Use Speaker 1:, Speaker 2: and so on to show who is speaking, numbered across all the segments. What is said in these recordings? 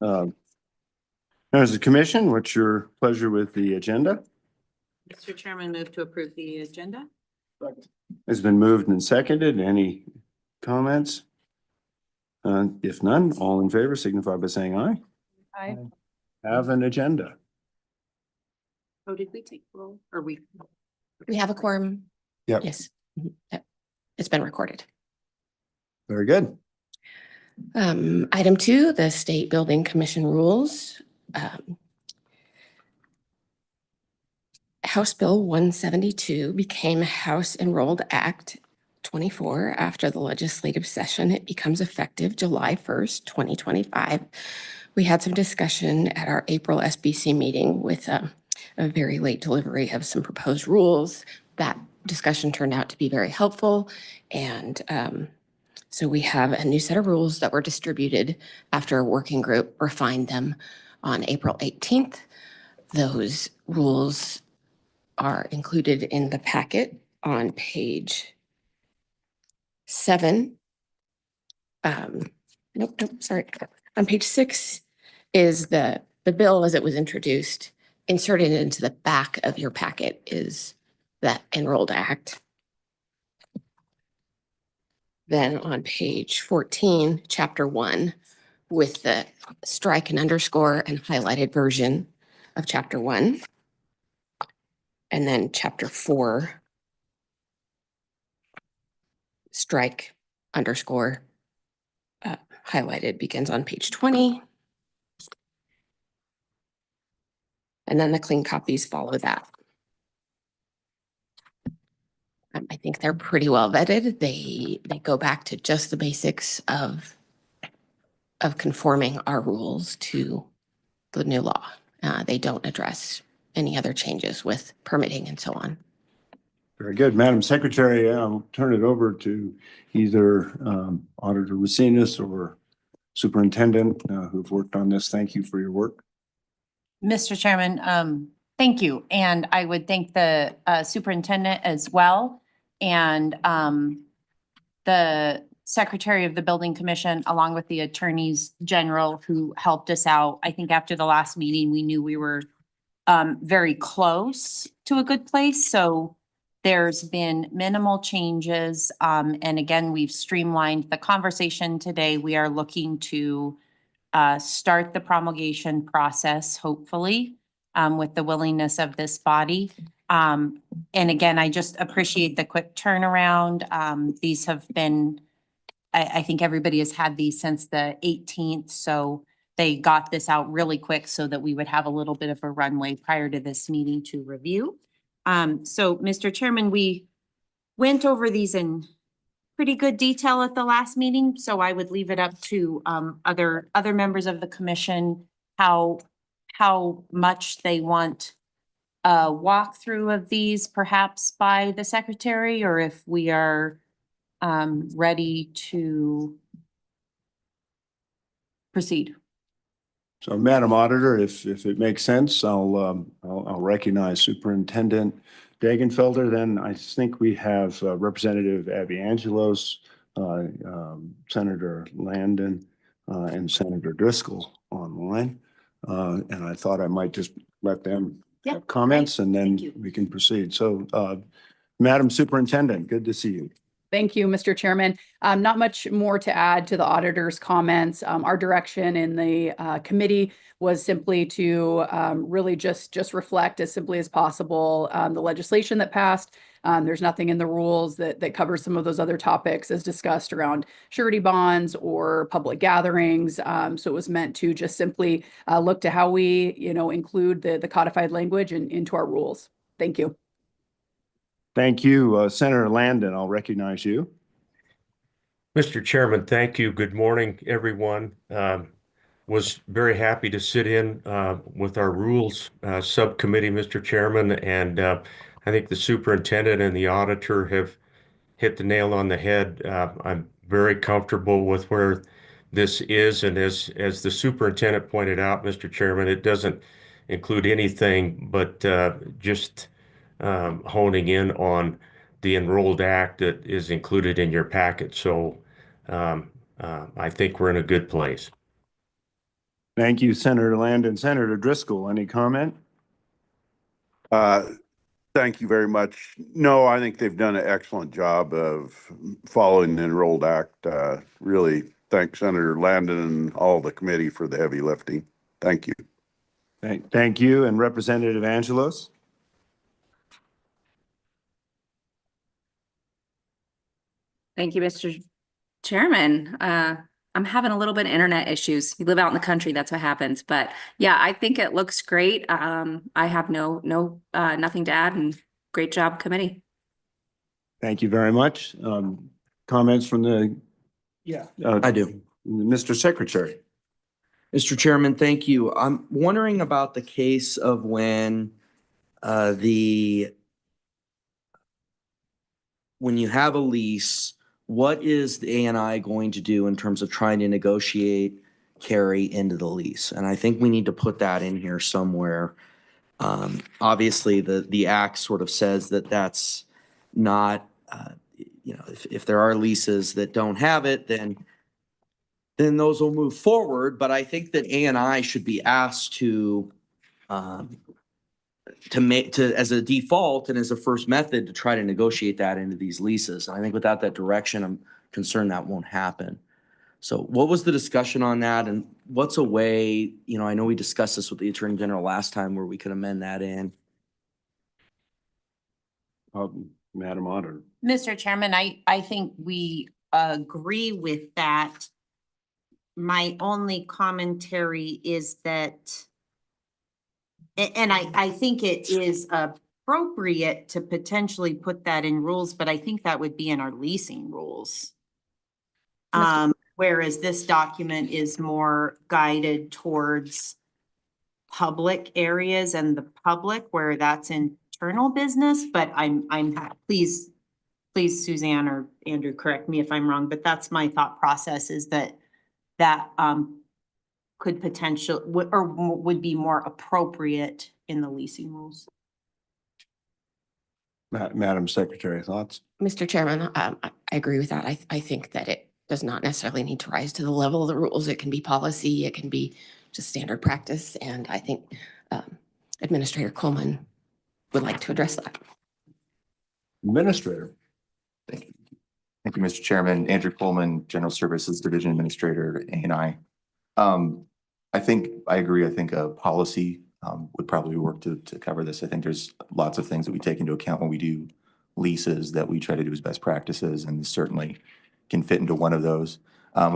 Speaker 1: Um, As a commission, what's your pleasure with the agenda?
Speaker 2: Mr. Chairman, move to approve the agenda.
Speaker 1: Has been moved and seconded. Any comments? If none, all in favor signify by saying aye.
Speaker 2: Aye.
Speaker 1: Have an agenda.
Speaker 2: Oh, did we take roll or we?
Speaker 3: We have a quorum.
Speaker 1: Yep.
Speaker 3: Yes. Mhm. Yep. It's been recorded.
Speaker 1: Very good.
Speaker 3: Item 2, the State Building Commission rules. House Bill 172 became House Enrolled Act 24 after the legislative session. It becomes effective July 1st, 2025. We had some discussion at our April SBC meeting with a very late delivery of some proposed rules. That discussion turned out to be very helpful. And so we have a new set of rules that were distributed after a working group refined them on April 18th. Those rules are included in the packet on page 7. Nope, sorry. On page 6 is the bill as it was introduced. Inserted into the back of your packet is that Enrolled Act. Then on page 14, chapter 1, with the strike and underscore and highlighted version of chapter 1. And then chapter 4, strike underscore highlighted, begins on page 20. And then the clean copies follow that. I think they're pretty well vetted. They go back to just the basics of conforming our rules to the new law. They don't address any other changes with permitting and so on.
Speaker 1: Very good. Madam Secretary, I'll turn it over to either Auditor Racinas or Superintendent who've worked on this. Thank you for your work.
Speaker 2: Mr. Chairman, thank you. And I would thank the superintendent as well. And the Secretary of the Building Commission, along with the attorneys general who helped us out. I think after the last meeting, we knew we were very close to a good place. So there's been minimal changes. And again, we've streamlined the conversation today. We are looking to start the promulgation process, hopefully, with the willingness of this body. And again, I just appreciate the quick turnaround. These have been, I think everybody has had these since the 18th. So they got this out really quick so that we would have a little bit of a runway prior to this meeting to review. So Mr. Chairman, we went over these in pretty good detail at the last meeting, so I would leave it up to other members of the commission how much they want a walkthrough of these, perhaps by the secretary, or if we are ready to proceed.
Speaker 1: So, Madam Auditor, if it makes sense, I'll recognize Superintendent Dagenfelder. Then I think we have Representative Abby Angelos, Senator Landon, and Senator Driscoll online. And I thought I might just let them have comments and then we can proceed. So, Madam Superintendent, good to see you.
Speaker 4: Thank you, Mr. Chairman. Not much more to add to the auditor's comments. Our direction in the committee was simply to really just reflect as simply as possible the legislation that passed. There's nothing in the rules that covers some of those other topics as discussed around surety bonds or public gatherings. So it was meant to just simply look to how we, include the codified language into our rules. Thank you.
Speaker 1: Thank you. Senator Landon, I'll recognize you.
Speaker 5: Mr. Chairman, thank you. Good morning, everyone. Was very happy to sit in with our rules subcommittee, Mr. Chairman, and I think the superintendent and the auditor have hit the nail on the head. I'm very comfortable with where this is, and as the superintendent pointed out, Mr. Chairman, it doesn't include anything but just honing in on the Enrolled Act that is included in your packet. So I think we're in a good place.
Speaker 1: Thank you, Senator Landon. Senator Driscoll, any comment?
Speaker 6: Thank you very much. No, I think they've done an excellent job of following the Enrolled Act. Really thank Senator Landon and all the committee for the heavy lifting. Thank you.
Speaker 1: Thank you. And Representative Angelos?
Speaker 7: Thank you, Mr. Chairman. I'm having a little bit of internet issues. You live out in the country, that's what happens. But yeah, I think it looks great. I have nothing to add, and great job, committee.
Speaker 1: Thank you very much. Comments from the?
Speaker 8: Yeah, I do.
Speaker 1: Mr. Secretary.
Speaker 8: Mr. Chairman, thank you. I'm wondering about the case of when when you have a lease, what is the ANI going to do in terms of trying to negotiate carry into the lease? And I think we need to put that in here somewhere. Obviously, the act sort of says that that's not, if there are leases that don't have it, then those will move forward. But I think that ANI should be asked to as a default and as a first method to try to negotiate that into these leases. And I think without that direction, I'm concerned that won't happen. So what was the discussion on that, and what's a way, I know we discussed this with the Attorney General last time where we could amend that in.
Speaker 1: Madam Auditor.
Speaker 2: Mr. Chairman, I think we agree with that. My only commentary is that, and I think it is appropriate to potentially put that in rules, but I think that would be in our leasing rules. Whereas this document is more guided towards public areas and the public where that's internal business, but please Suzanne or Andrew, correct me if I'm wrong, but that's my thought process, is that could would be more appropriate in the leasing rules.
Speaker 1: Madam Secretary, thoughts?
Speaker 3: Mr. Chairman, I agree with that. I think that it does not necessarily need to rise to the level of the rules. It can be policy, it can be just standard practice, and I think Administrator Coleman would like to address that.
Speaker 1: Administrator.
Speaker 9: Thank you. Thank you, Mr. Chairman. Andrew Coleman, General Services Division Administrator, ANI. I think I agree. I think a policy would probably work to cover this. I think there's lots of things that we take into account when we do leases that we try to do as best practices, and this certainly can fit into one of those.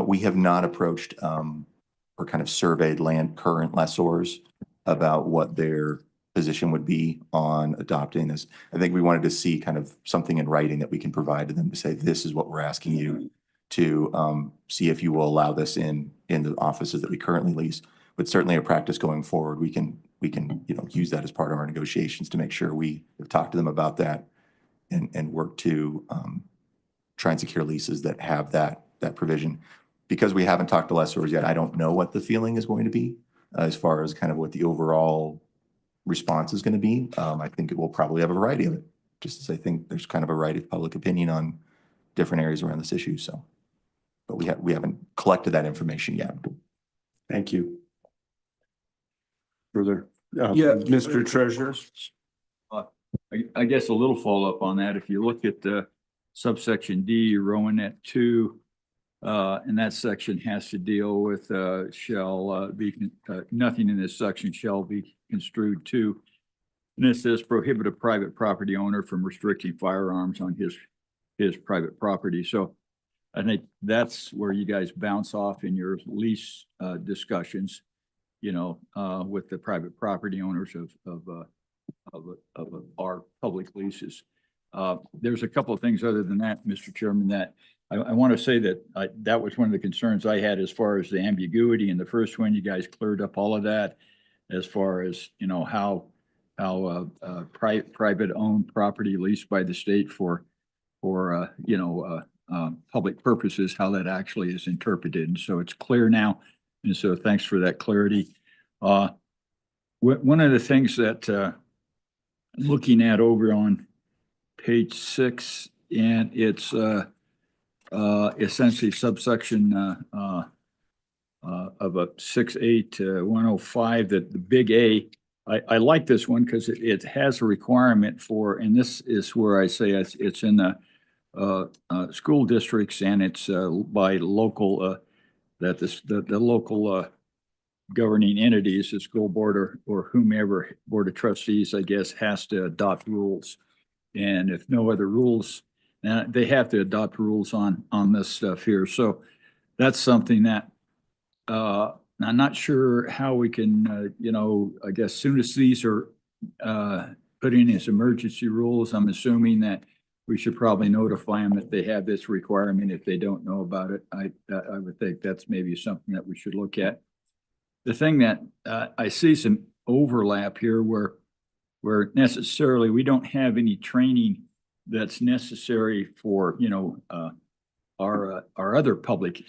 Speaker 9: We have not approached or kind of surveyed current lessors about what their position would be on adopting this. I think we wanted to see kind of something in writing that we can provide to them to say, this is what we're asking you to see if you will allow this in the offices that we currently lease. But certainly a practice going forward, we can use that as part of our negotiations to make sure we have talked to them about that and work to try and secure leases that have that provision. Because we haven't talked to lessors yet, I don't know what the feeling is going to be as far as kind of what the overall response is going to be. I think it will probably have a variety of it, just as I think there's kind of a variety of public opinion on different areas around this issue. So, but we haven't collected that information yet.
Speaker 1: Thank you. Further,
Speaker 10: Mr. Treasurer. I guess a little follow-up on that. If you look at the subsection D, Romanet 2, and that section has to deal with nothing in this section shall be construed to. And it says prohibit a private property owner from restricting firearms on his private property. So I think that's where you guys bounce off in your lease discussions, with the private property owners of our public leases. There's a couple of things other than that, Mr. Chairman, that I want to say that that was one of the concerns I had as far as the ambiguity in the first one. You guys cleared up all of that as far as, how private owned property leased by the state for public purposes, how that actually is interpreted. And so it's clear now. And so thanks for that clarity. One of the things that looking at over on page 6, and it's essentially subsection of a 68105, that the big A, I like this one because it has a requirement for, and this is where I say it's in the school districts, and it's by local, that the local governing entities, the school board or whomever, board of trustees, I guess, has to adopt rules. And if no other rules, they have to adopt rules on this stuff here. So that's something that I'm not sure how we can, I guess soon as these are put in as emergency rules, I'm assuming that we should probably notify them that they have this requirement if they don't know about it. I would think that's maybe something that we should look at. The thing that I see some overlap here where necessarily we don't have any training that's necessary for, our other public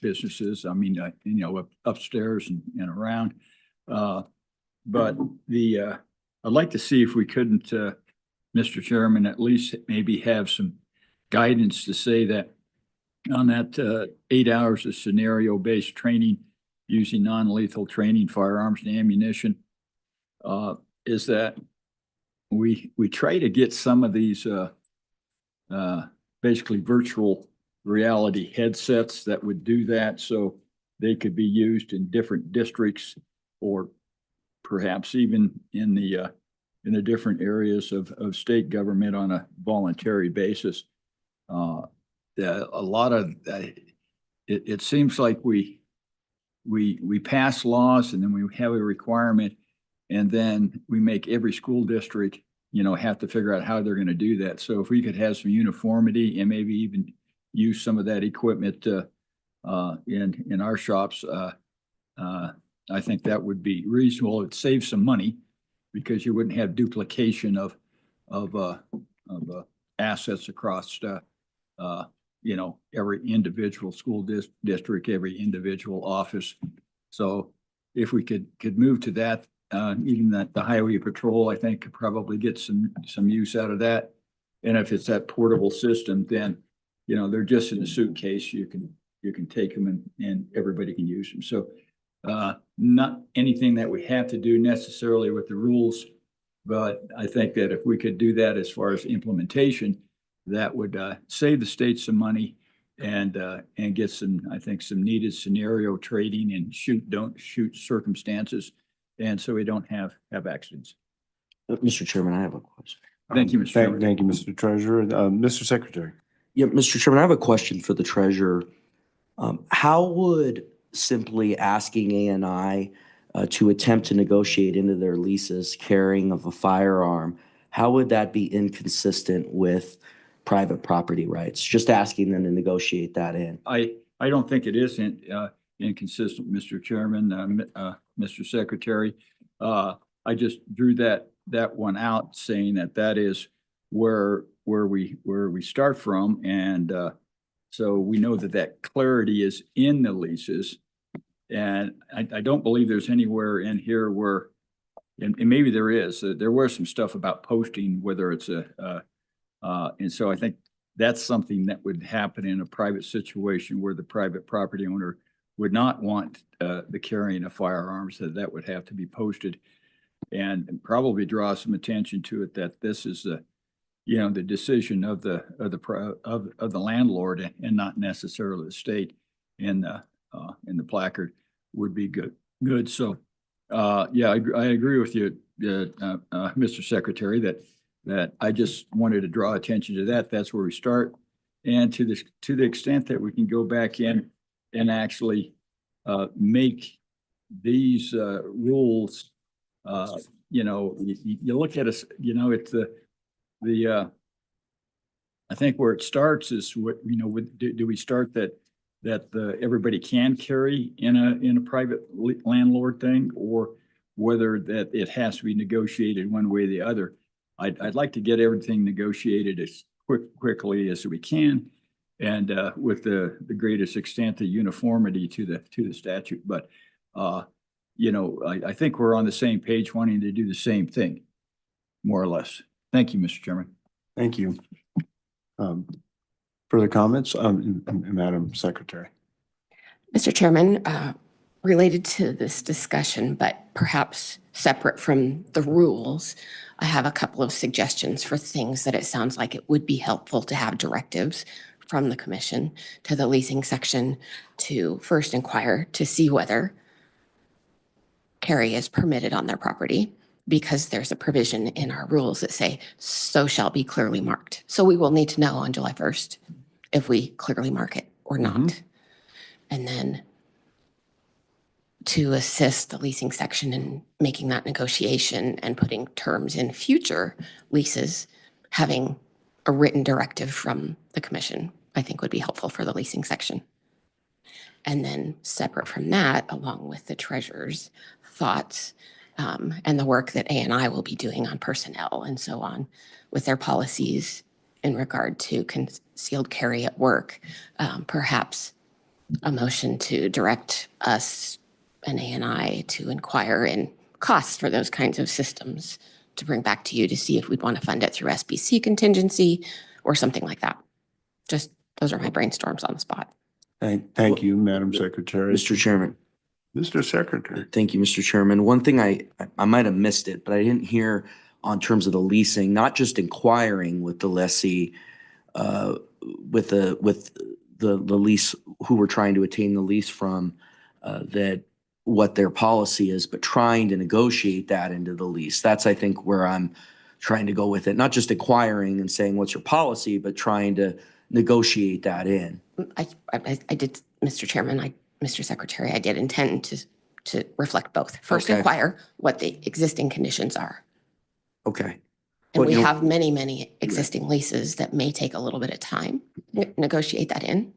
Speaker 10: businesses. I mean, upstairs and around. But I'd like to see if we couldn't, Mr. Chairman, at least maybe have some guidance to say that on that 8 hours of scenario-based training using non-lethal training, firearms and ammunition, is that we try to get some of these basically virtual reality headsets that would do that, so they could be used in different districts or perhaps even in the different areas of state government on a voluntary basis. A lot of it seems like we pass laws and then we have a requirement, and then we make every school district, have to figure out how they're going to do that. So if we could have some uniformity and maybe even use some of that equipment in our shops, I think that would be reasonable. It'd save some money because you wouldn't have duplication of assets across every individual school district, every individual office. So if we could move to that, even that the highway patrol, I think, could probably get some use out of that. And if it's that portable system, then they're just in a suitcase. You can take them and everybody can use them. So not anything that we have to do necessarily with the rules, but I think that if we could do that as far as implementation, that would save the state some money and get some needed scenario trading and don't shoot circumstances, and so we don't have accidents.
Speaker 8: Mr. Chairman, I have a question.
Speaker 10: Thank you, Mr. Chairman.
Speaker 1: Thank you, Mr. Treasurer. Mr. Secretary.
Speaker 8: Yeah, Mr. Chairman, I have a question for the treasurer. How would simply asking ANI to attempt to negotiate into their leases carrying of a firearm, how would that be inconsistent with private property rights? Just asking them to negotiate that in.
Speaker 10: I don't think it is inconsistent, Mr. Chairman, Mr. Secretary. I just drew that one out, saying that is where we start from, and so we know that clarity is in the leases. And I don't believe there's anywhere in here where, and maybe there is, there was some stuff about posting, whether it's and so I think that's something that would happen in a private situation where the private property owner would not want the carrying of firearms, that would have to be posted, and probably draw some attention to it that this is the decision of the landlord and not necessarily the state. In the placard would be good. So yeah, I agree with you, Mr. Secretary, that I just wanted to draw attention to that. That's where we start, and to the extent that we can go back in and actually make these rules. You look at us. It's the I think where it starts is what do we start that everybody can carry in a private landlord thing, or whether that it has to be negotiated one way or the other. I'd like to get everything negotiated as quickly as we can, and with the greatest extent of uniformity to the statute. But I think we're on the same page, wanting to do the same thing, more or less. Thank you, Mr. Chairman.
Speaker 1: Thank you. Further comments, Madam Secretary?
Speaker 3: Mr. Chairman, related to this discussion, but perhaps separate from the rules, I have a couple of suggestions for things that it sounds like it would be helpful to have directives from the commission to the leasing section to first inquire to see whether carry is permitted on their property, because there's a provision in our rules that say, so shall be clearly marked. So we will need to know on July 1st if we clearly mark it or not. And then to assist the leasing section in making that negotiation and putting terms in future leases, having a written directive from the commission, I think would be helpful for the leasing section. And then separate from that, along with the treasurer's thoughts and the work that A&I will be doing on personnel and so on with their policies in regard to concealed carry at work, perhaps a motion to direct us and A&I to inquire in costs for those kinds of systems to bring back to you to see if we'd want to fund it through SBC contingency or something like that. Just those are my brainstorms on the spot.
Speaker 1: Thank you, Madam Secretary.
Speaker 8: Mr. Chairman.
Speaker 1: Mr. Secretary.
Speaker 8: Thank you, Mr. Chairman. One thing I might have missed it, but I didn't hear on terms of the leasing, not just inquiring with the lessee, with the lease, who we're trying to attain the lease from, that what their policy is, but trying to negotiate that into the lease. That's, I think, where I'm trying to go with it. Not just acquiring and saying, what's your policy, but trying to negotiate that in.
Speaker 3: I did, Mr. Chairman, Mr. Secretary, I did intend to reflect both. First,
Speaker 8: Okay.
Speaker 3: inquire what the existing conditions are.
Speaker 8: Okay.
Speaker 3: And
Speaker 8: Well,
Speaker 3: we
Speaker 8: you know-
Speaker 3: have many, many existing leases that may take a little bit of time, negotiate that in.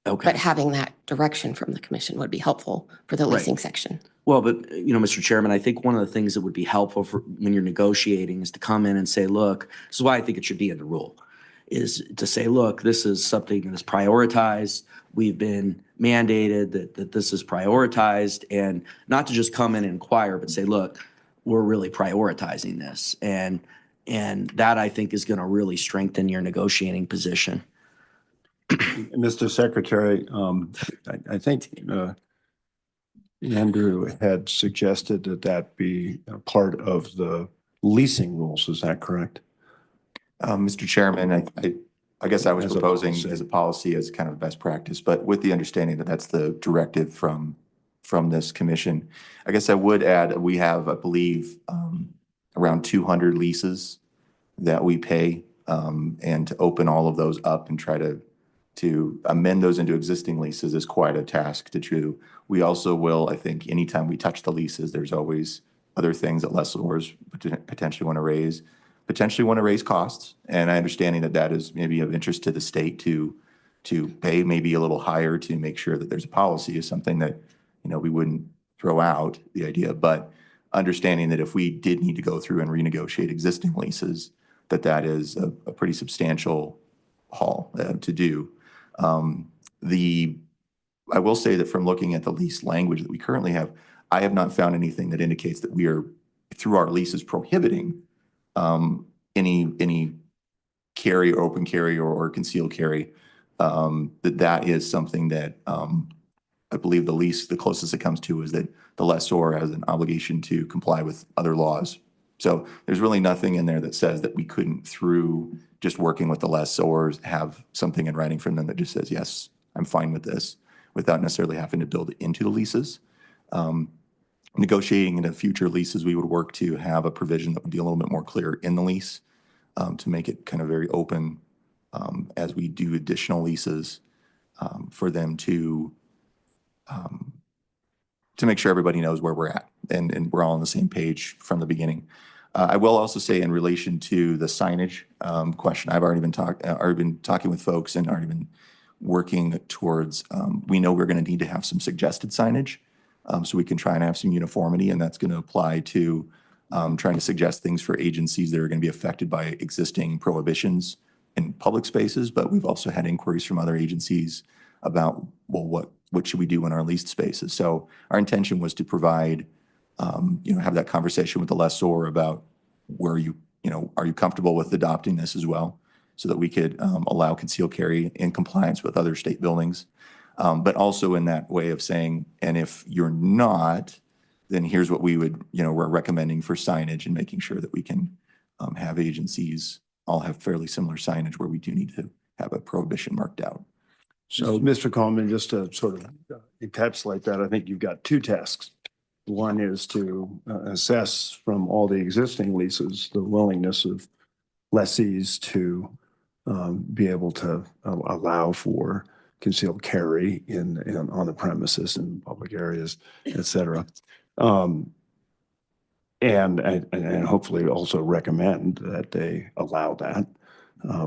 Speaker 8: Okay.
Speaker 3: But having that direction from the commission would be helpful for the
Speaker 8: Right.
Speaker 3: leasing section.
Speaker 8: Well, but, Mr. Chairman, I think one of the things that would be helpful for when you're negotiating is to come in and say, look, this is why I think it should be in the rule, is to say, look, this is something that is prioritized. We've been mandated that this is prioritized, and not to just come in and inquire, but say, look, we're really prioritizing this. And that, I think, is going to really strengthen your negotiating position.
Speaker 1: Mr. Secretary, I think Andrew had suggested that be a part of the leasing rules. Is that correct?
Speaker 9: Mr. Chairman, I guess I was
Speaker 1: As a
Speaker 9: proposing
Speaker 1: policy.
Speaker 9: as a policy, as kind of best practice, but with the understanding that that's the directive from this commission. I guess I would add, we have, I believe, around 200 leases that we pay, and to open all of those up and try to amend those into existing leases is quite a task to do. We also will, I think, anytime we touch the leases, there's always other things that lessors potentially want to raise costs. And I understanding that is maybe of interest to the state to pay maybe a little higher to make sure that there's a policy is something that, we wouldn't throw out the idea, but understanding that if we did need to go through and renegotiate existing leases, that is a pretty substantial haul to do. I will say that from looking at the lease language that we currently have, I have not found anything that indicates that we are, through our leases, prohibiting any carry or open carry or concealed carry. That is something that I believe the lease, the closest it comes to is that the lessor has an obligation to comply with other laws. So there's really nothing in there that says that we couldn't, through just working with the lessors, have something in writing from them that just says, yes, I'm fine with this, without necessarily having to build it into the leases. Negotiating into future leases, we would work to have a provision that would be a little bit more clear in the lease, to make it kind of very open as we do additional leases, for them to make sure everybody knows where we're at and we're all on the same page from the beginning. I will also say, in relation to the signage question, I've already been talking with folks and already been working towards, we know we're going to need to have some suggested signage, so we can try and have some uniformity, and that's going to apply to trying to suggest things for agencies that are going to be affected by existing prohibitions in public spaces. But we've also had inquiries from other agencies about, well, what should we do in our leased spaces? So our intention was to provide, have that conversation with the lessor about where are you comfortable with adopting this as well, so that we could allow concealed carry in compliance with other state buildings. But also in that way of saying, and if you're not, then here's what we would, we're recommending for signage and making sure that we can have agencies all have fairly similar signage where we do need to have a prohibition marked out.
Speaker 1: So, Mr. Coleman, just to sort of encapsulate that, I think you've got two tasks. One is to assess from all the existing leases, the willingness of lessees to be able to allow for concealed carry on the premises in public areas, et cetera. And hopefully also recommend that they allow that.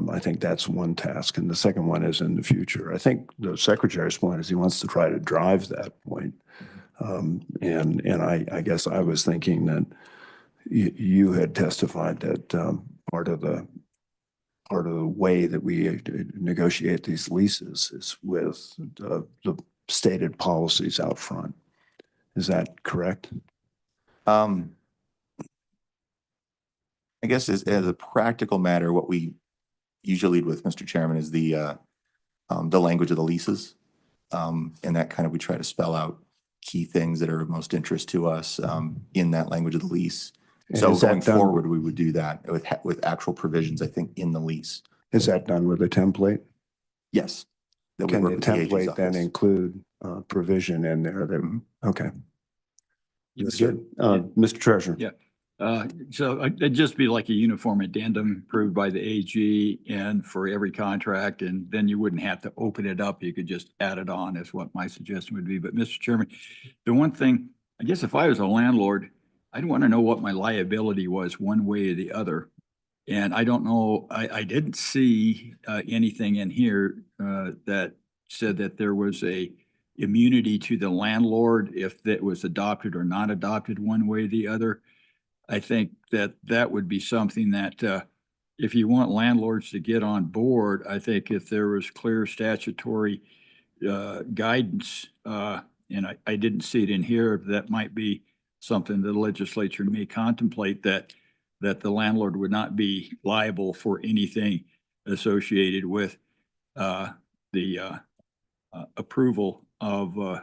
Speaker 1: I think that's one task. And the second one is in the future. I think the secretary's point is he wants to try to drive that point. And I guess I was thinking that you had testified that part of the way that we negotiate these leases is with the stated policies out front. Is that correct?
Speaker 9: I guess as a practical matter, what we usually lead with, Mr. Chairman, is the language of the leases. And that kind of, we try to spell out key things that are of most interest to us in that language of the lease.
Speaker 1: And
Speaker 9: So
Speaker 1: is that
Speaker 9: going
Speaker 1: done-
Speaker 9: forward, we would do that with actual provisions, I think, in the lease.
Speaker 1: Is that done with a template?
Speaker 9: Yes. That we
Speaker 1: Can
Speaker 9: work
Speaker 1: the
Speaker 9: with the agent's
Speaker 1: template then
Speaker 9: office.
Speaker 1: include provision in there that,
Speaker 9: Mhm.
Speaker 1: okay.
Speaker 10: Yes,
Speaker 1: Good. Mr. Treasurer.
Speaker 10: Yeah. So it'd just be like a uniform addendum approved by the AG and for every contract, and then you wouldn't have to open it up. You could just add it on is what my suggestion would be. But Mr. Chairman, the one thing, I guess if I was a landlord, I'd want to know what my liability was one way or the other. And I don't know, I didn't see anything in here that said that there was a immunity to the landlord if that was adopted or not adopted one way or the other. I think that that would be something that if you want landlords to get on board, I think if there was clear statutory guidance, and I didn't see it in here, that might be something the legislature may contemplate, that the landlord would not be liable for anything associated with the approval of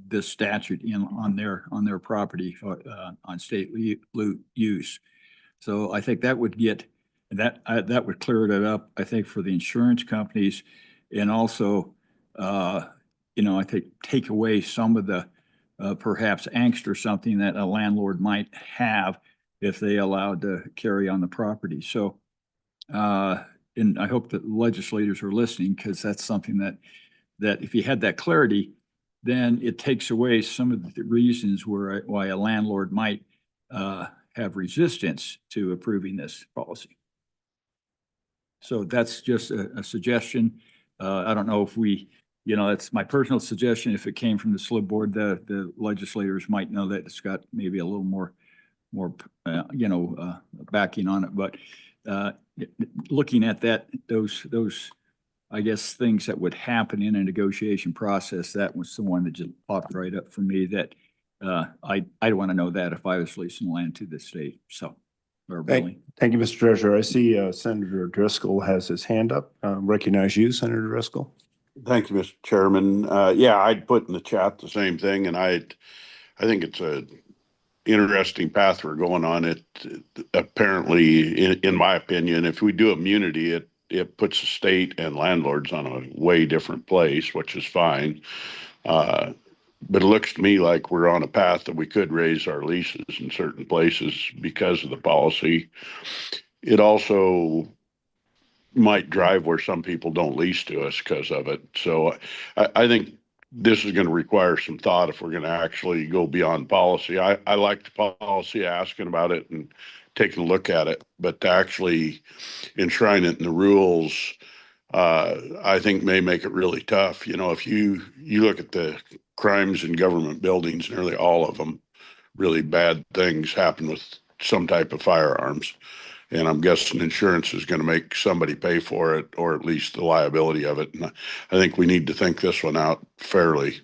Speaker 10: this statute on their property on state use. So I think that would get that would clear it up, I think, for the insurance companies, and also I think take away some of the perhaps angst or something that a landlord might have if they allowed to carry on the property. So and I hope that legislators are listening, because that's something that if you had that clarity, then it takes away some of the reasons why a landlord might have resistance to approving this policy. So that's just a suggestion. I don't know if that's my personal suggestion. If it came from the SLIB board, the legislators might know that it's got maybe a little more backing on it. But looking at those I guess things that would happen in a negotiation process, that was the one that just popped right up for me, that I'd want to know that if I was leasing land to the state. So, or really.
Speaker 1: Thank you, Mr. Treasurer. I see Senator Driscoll has his hand up. Recognize you, Senator Driscoll.
Speaker 6: Thank you, Mr. Chairman. Yeah, I'd put in the chat the same thing, and I think it's a interesting path we're going on. It apparently, in my opinion, if we do immunity, it puts the state and landlords on a way different place, which is fine. But it looks to me like we're on a path that we could raise our leases in certain places because of the policy. It also might drive where some people don't lease to us because of it. So I think this is going to require some thought if we're going to actually go beyond policy. I like the policy, asking about it and taking a look at it, but to actually enshrine it in the rules, I think may make it really tough. If you look at the crimes in government buildings, nearly all of them, really bad things happen with some type of firearms. And I'm guessing insurance is going to make somebody pay for it, or at least the liability of it. And I think we need to think this one out fairly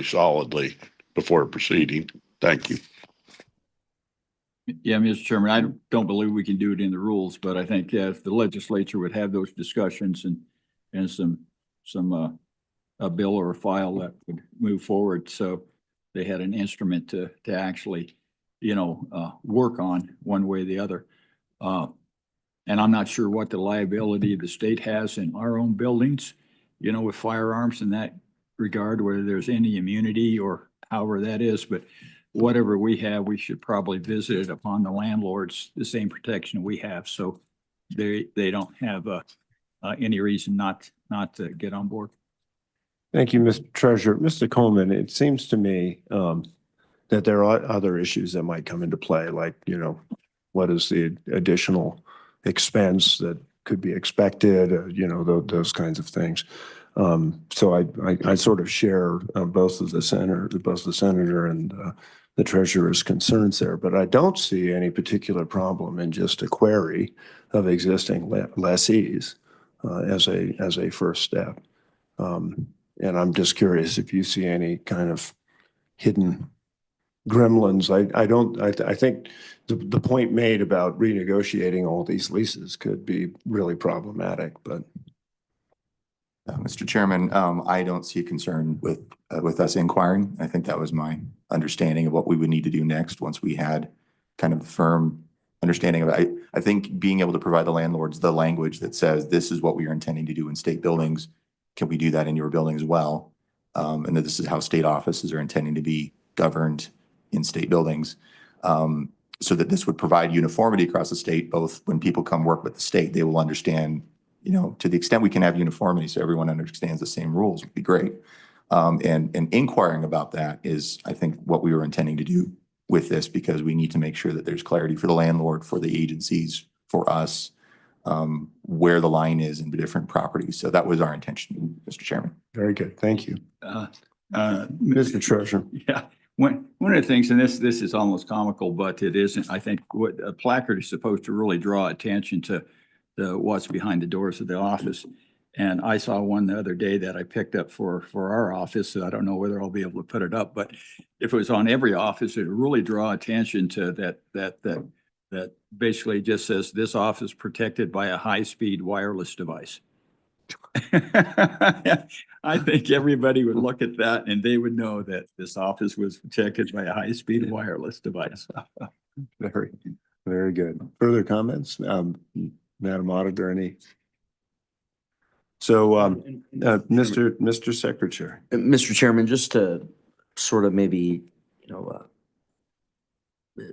Speaker 6: solidly before proceeding. Thank you.
Speaker 10: Yeah, Mr. Chairman, I don't believe we can do it in the rules, but I think if the legislature would have those discussions and some a bill or a file that would move forward. So they had an instrument to actually, work on one way or the other. And I'm not sure what the liability the state has in our own buildings, with firearms in that regard, whether there's any immunity or however that is, but whatever we have, we should probably visit it upon the landlords, the same protection we have. So they don't have any reason not to get on board.
Speaker 1: Thank you, Mr. Treasurer. Mr. Coleman, it seems to me that there are other issues that might come into play, like, what is the additional expense that could be expected, those kinds of things. So I sort of share both the senator and the treasurer's concerns there, but I don't see any particular problem in just a query of existing lessees as a first step. And I'm just curious if you see any kind of hidden gremlins. I think the point made about renegotiating all these leases could be really problematic, but.
Speaker 9: Mr. Chairman, I don't see a concern with us inquiring. I think that was my understanding of what we would need to do next once we had kind of the firm understanding of it. I think being able to provide the landlords the language that says this is what we are intending to do in state buildings. Can we do that in your building as well? And that this is how state offices are intending to be governed in state buildings. So that this would provide uniformity across the state, both when people come work with the state, they will understand, to the extent we can have uniformity so everyone understands the same rules would be great. And inquiring about that is, I think, what we were intending to do with this, because we need to make sure that there's clarity for the landlord, for the agencies, for us, where the line is in the different properties. So that was our intention, Mr. Chairman.
Speaker 1: Very good. Thank you. Mr. Treasurer.
Speaker 10: Yeah. One of the things, and this is almost comical, but it isn't, I think what a placard is supposed to really draw attention to what's behind the doors of the office. And I saw one the other day that I picked up for our office. So I don't know whether I'll be able to put it up, but if it was on every office, it would really draw attention to that basically just says this office protected by a high-speed wireless device. I think everybody would look at that and they would know that this office was protected by a high-speed wireless device.
Speaker 1: Very, very good. Further comments? Madam Auditor, any? So, Mr. Secretary.
Speaker 8: Mr. Chairman, just to sort of maybe,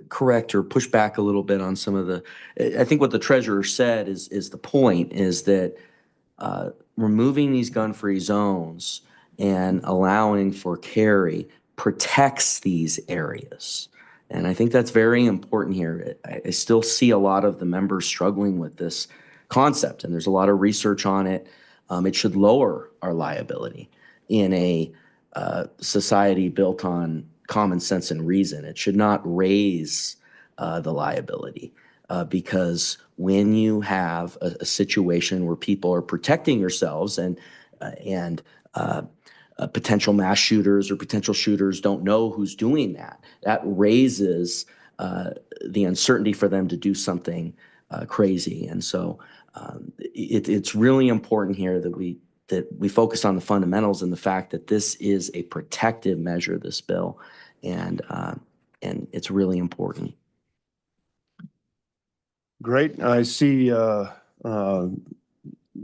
Speaker 8: correct or push back a little bit on some of I think what the treasurer said is the point is that removing these gun-free zones and allowing for carry protects these areas. And I think that's very important here. I still see a lot of the members struggling with this concept, and there's a lot of research on it. It should lower our liability in a society built on common sense and reason. It should not raise the liability because when you have a situation where people are protecting yourselves and potential mass shooters or potential shooters don't know who's doing that, that raises the uncertainty for them to do something crazy. And so it's really important here that we focus on the fundamentals and the fact that this is a protective measure, this bill, and it's really important.
Speaker 1: Great. I see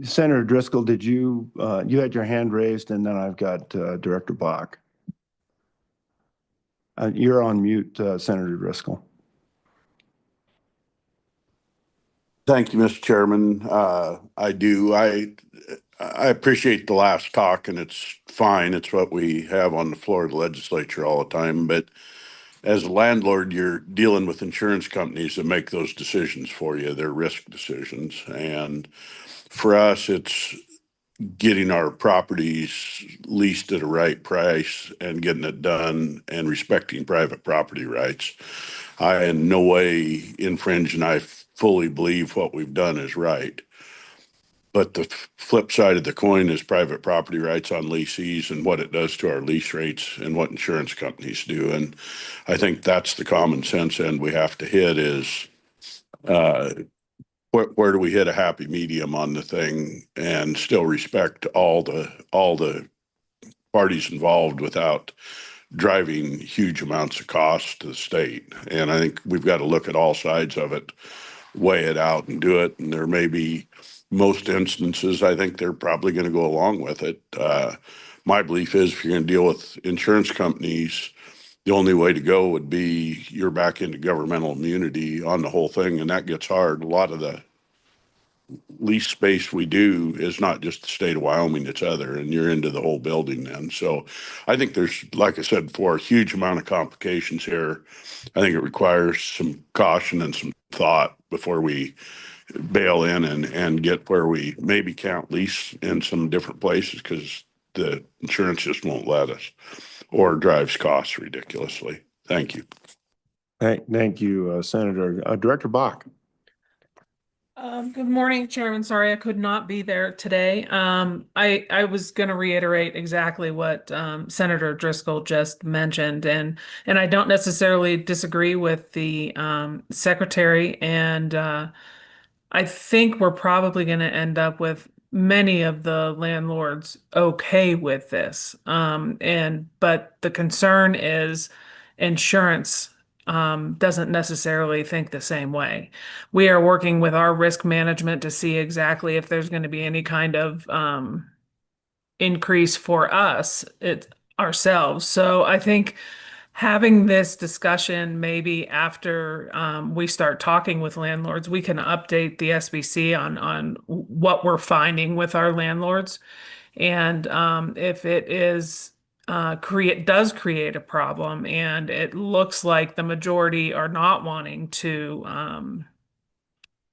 Speaker 1: Senator Driscoll, did you had your hand raised, and then I've got Director Bach. You're on mute, Senator Driscoll.
Speaker 6: Thank you, Mr. Chairman. I do. I appreciate the last talk, and it's fine. It's what we have on the floor of the legislature all the time. But as a landlord, you're dealing with insurance companies that make those decisions for you. They're risk decisions. And for us, it's getting our properties leased at a right price and getting it done and respecting private property rights. I in no way infringe, and I fully believe what we've done is right. But the flip side of the coin is private property rights on leasees and what it does to our lease rates and what insurance companies do. And I think that's the common sense end we have to hit is where do we hit a happy medium on the thing and still respect all the parties involved without driving huge amounts of cost to the state. And I think we've got to look at all sides of it, weigh it out and do it. And there may be most instances, I think they're probably going to go along with it. My belief is if you're going to deal with insurance companies, the only way to go would be you're back into governmental immunity on the whole thing. And that gets hard. A lot of the lease space we do is not just the state of Wyoming, it's other, and you're into the whole building then. So I think there's, like I said before, a huge amount of complications here. I think it requires some caution and some thought before we bail in and get where we maybe can't lease in some different places because the insurance just won't let us or drives costs ridiculously. Thank you.
Speaker 1: Thank you, Senator. Director Bach.
Speaker 11: Good morning, Chairman. Sorry, I could not be there today. I was going to reiterate exactly what Senator Driscoll just mentioned, and I don't necessarily disagree with the secretary. And I think we're probably going to end up with many of the landlords okay with this. But the concern is insurance doesn't necessarily think the same way. We are working with our risk management to see exactly if there's going to be any kind of increase for us ourselves. So I think having this discussion maybe after we start talking with landlords, we can update the SBC on what we're finding with our landlords. And if it is does create a problem and it looks like the majority are not wanting to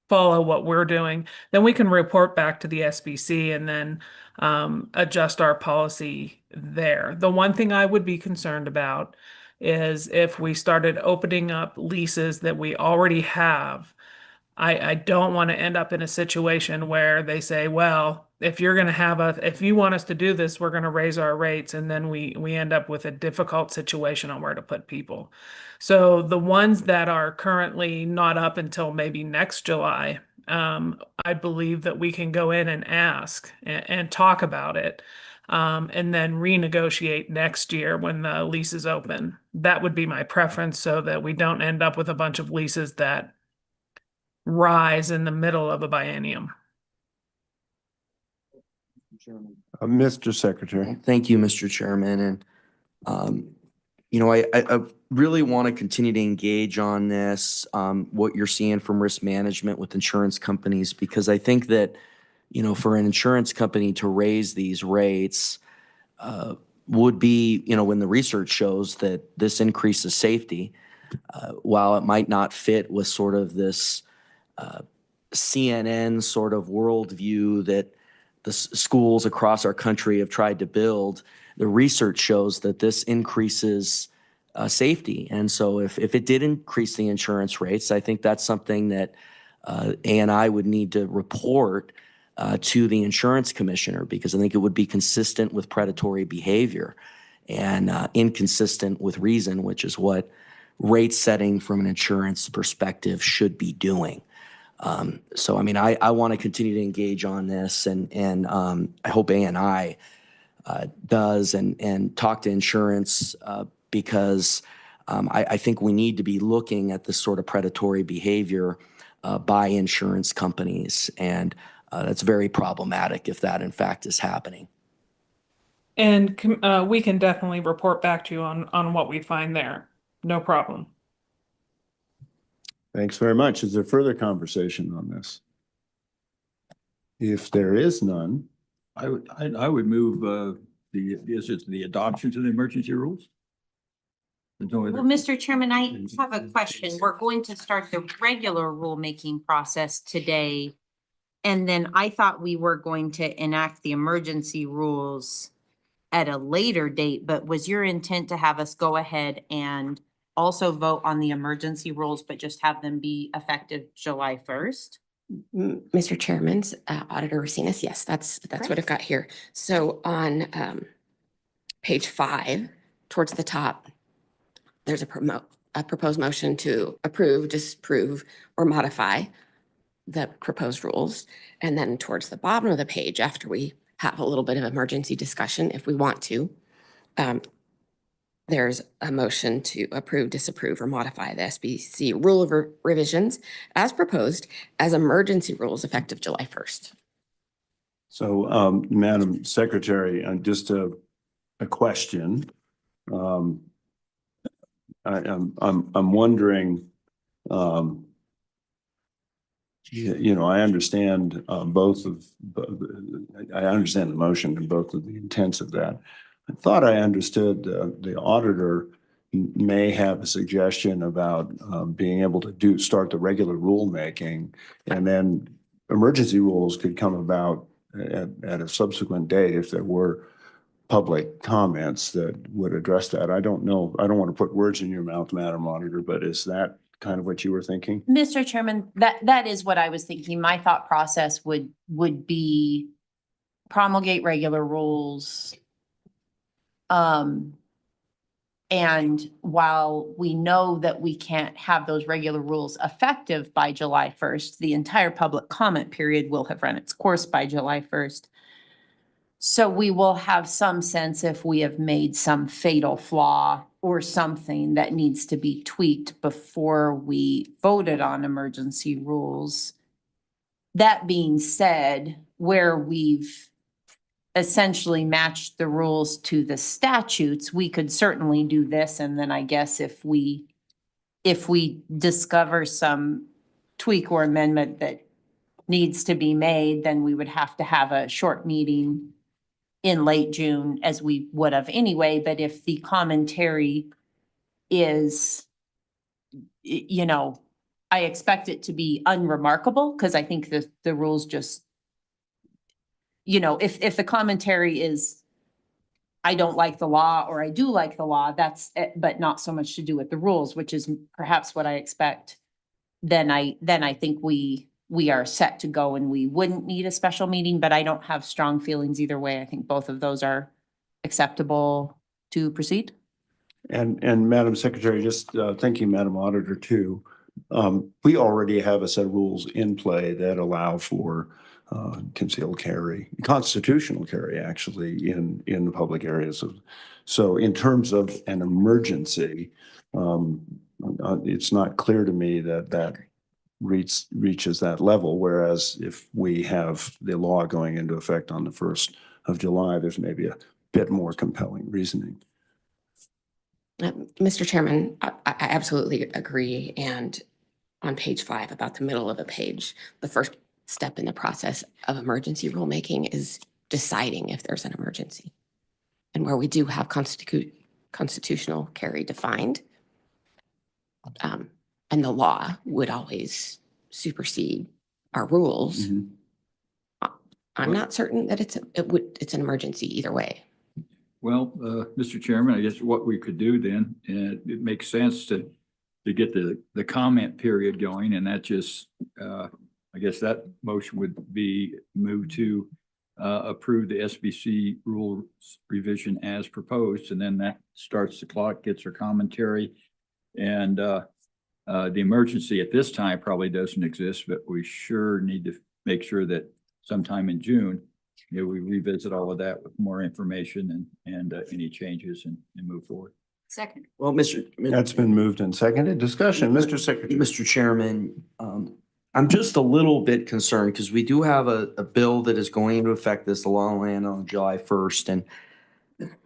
Speaker 11: follow what we're doing, then we can report back to the SBC and then adjust our policy there. The one thing I would be concerned about is if we started opening up leases that we already have. I don't want to end up in a situation where they say, well, if you want us to do this, we're going to raise our rates. And then we end up with a difficult situation on where to put people. So the ones that are currently not up until maybe next July, I believe that we can go in and ask and talk about it. And then renegotiate next year when the lease is open. That would be my preference so that we don't end up with a bunch of leases that rise in the middle of a biennium.
Speaker 1: Mr. Secretary.
Speaker 8: Thank you, Mr. Chairman. And, I really want to continue to engage on this, what you're seeing from risk management with insurance companies, because I think that, for an insurance company to raise these rates would be, when the research shows that this increases safety, while it might not fit with sort of this CNN sort of worldview that the schools across our country have tried to build, the research shows that this increases safety. And so if it did increase the insurance rates, I think that's something that ANI would need to report to the insurance commissioner, because I think it would be consistent with predatory behavior and inconsistent with reason, which is what rate setting from an insurance perspective should be doing. So, I want to continue to engage on this, and I hope ANI does and talk to insurance because I think we need to be looking at this sort of predatory behavior by insurance companies, and that's very problematic if that in fact is happening.
Speaker 11: And we can definitely report back to you on what we find there. No problem.
Speaker 1: Thanks very much. Is there further conversation on this? If there is none,
Speaker 10: I would move the adoption to the emergency rules? There's no other-
Speaker 2: Well, Mr. Chairman, I have a question. We're going to start the regular rulemaking process today. And then I thought we were going to enact the emergency rules at a later date, but was your intent to have us go ahead and also vote on the emergency rules, but just have them be effective July 1st?
Speaker 3: Mr. Chairman's Auditor Racines, yes, that's what I've got here. So on page 5, towards the top, there's a proposed motion to approve, disapprove, or modify the proposed rules. And then towards the bottom of the page, after we have a little bit of emergency discussion, if we want to, There's a motion to approve, disapprove, or modify the SBC rule of revisions as proposed as emergency rules effective July 1st.
Speaker 1: So, Madam Secretary, just a question. I'm wondering, I understand I understand the motion and both of the intents of that. I thought I understood the auditor may have a suggestion about being able to start the regular rulemaking, and then emergency rules could come about at a subsequent date if there were public comments that would address that. I don't know. I don't want to put words in your mouth, Madam Auditor, but is that kind of what you were thinking?
Speaker 2: Mr. Chairman, that is what I was thinking. My thought process would be promulgate regular rules. And while we know that we can't have those regular rules effective by July 1st, the entire public comment period will have run its course by July 1st. So we will have some sense if we have made some fatal flaw or something that needs to be tweaked before we voted on emergency rules. That being said, where we've essentially matched the rules to the statutes, we could certainly do this. And then I guess if we discover some tweak or amendment that needs to be made, then we would have to have a short meeting in late June, as we would have anyway. But if the commentary is, I expect it to be unremarkable, because I think the rules just, if the commentary is, I don't like the law or I do like the law, that's it, but not so much to do with the rules, which is perhaps what I expect, then I think we are set to go and we wouldn't need a special meeting, but I don't have strong feelings either way. I think both of those are acceptable to proceed.
Speaker 1: And Madam Secretary, just thinking, Madam Auditor, too, we already have a set of rules in play that allow for concealed carry, constitutional carry, actually, in the public areas. So in terms of an emergency, it's not clear to me that reaches that level, whereas if we have the law going into effect on the 1st of July, there's maybe a bit more compelling reasoning.
Speaker 3: Mr. Chairman, I absolutely agree. And on page 5, about the middle of a page, the first step in the process of emergency rulemaking is deciding if there's an emergency. And where we do have constitutional carry defined, and the law would always supersede our rules.
Speaker 1: Mm-hmm.
Speaker 3: I'm not certain that it's an emergency either way.
Speaker 10: Well, Mr. Chairman, I guess what we could do then, it makes sense to get the comment period going, and that just, I guess that motion would be moved to approve the SBC rule revision as proposed, and then that starts the clock, gets our commentary, and the emergency at this time probably doesn't exist, but we sure need to make sure that sometime in June, we revisit all of that with more information and any changes and move forward.
Speaker 7: Second.
Speaker 8: Well,
Speaker 1: That's been moved and seconded. Discussion, Mr. Secretary.
Speaker 8: Mr. Chairman, I'm just a little bit concerned because we do have a bill that is going into effect this law land on July 1st. And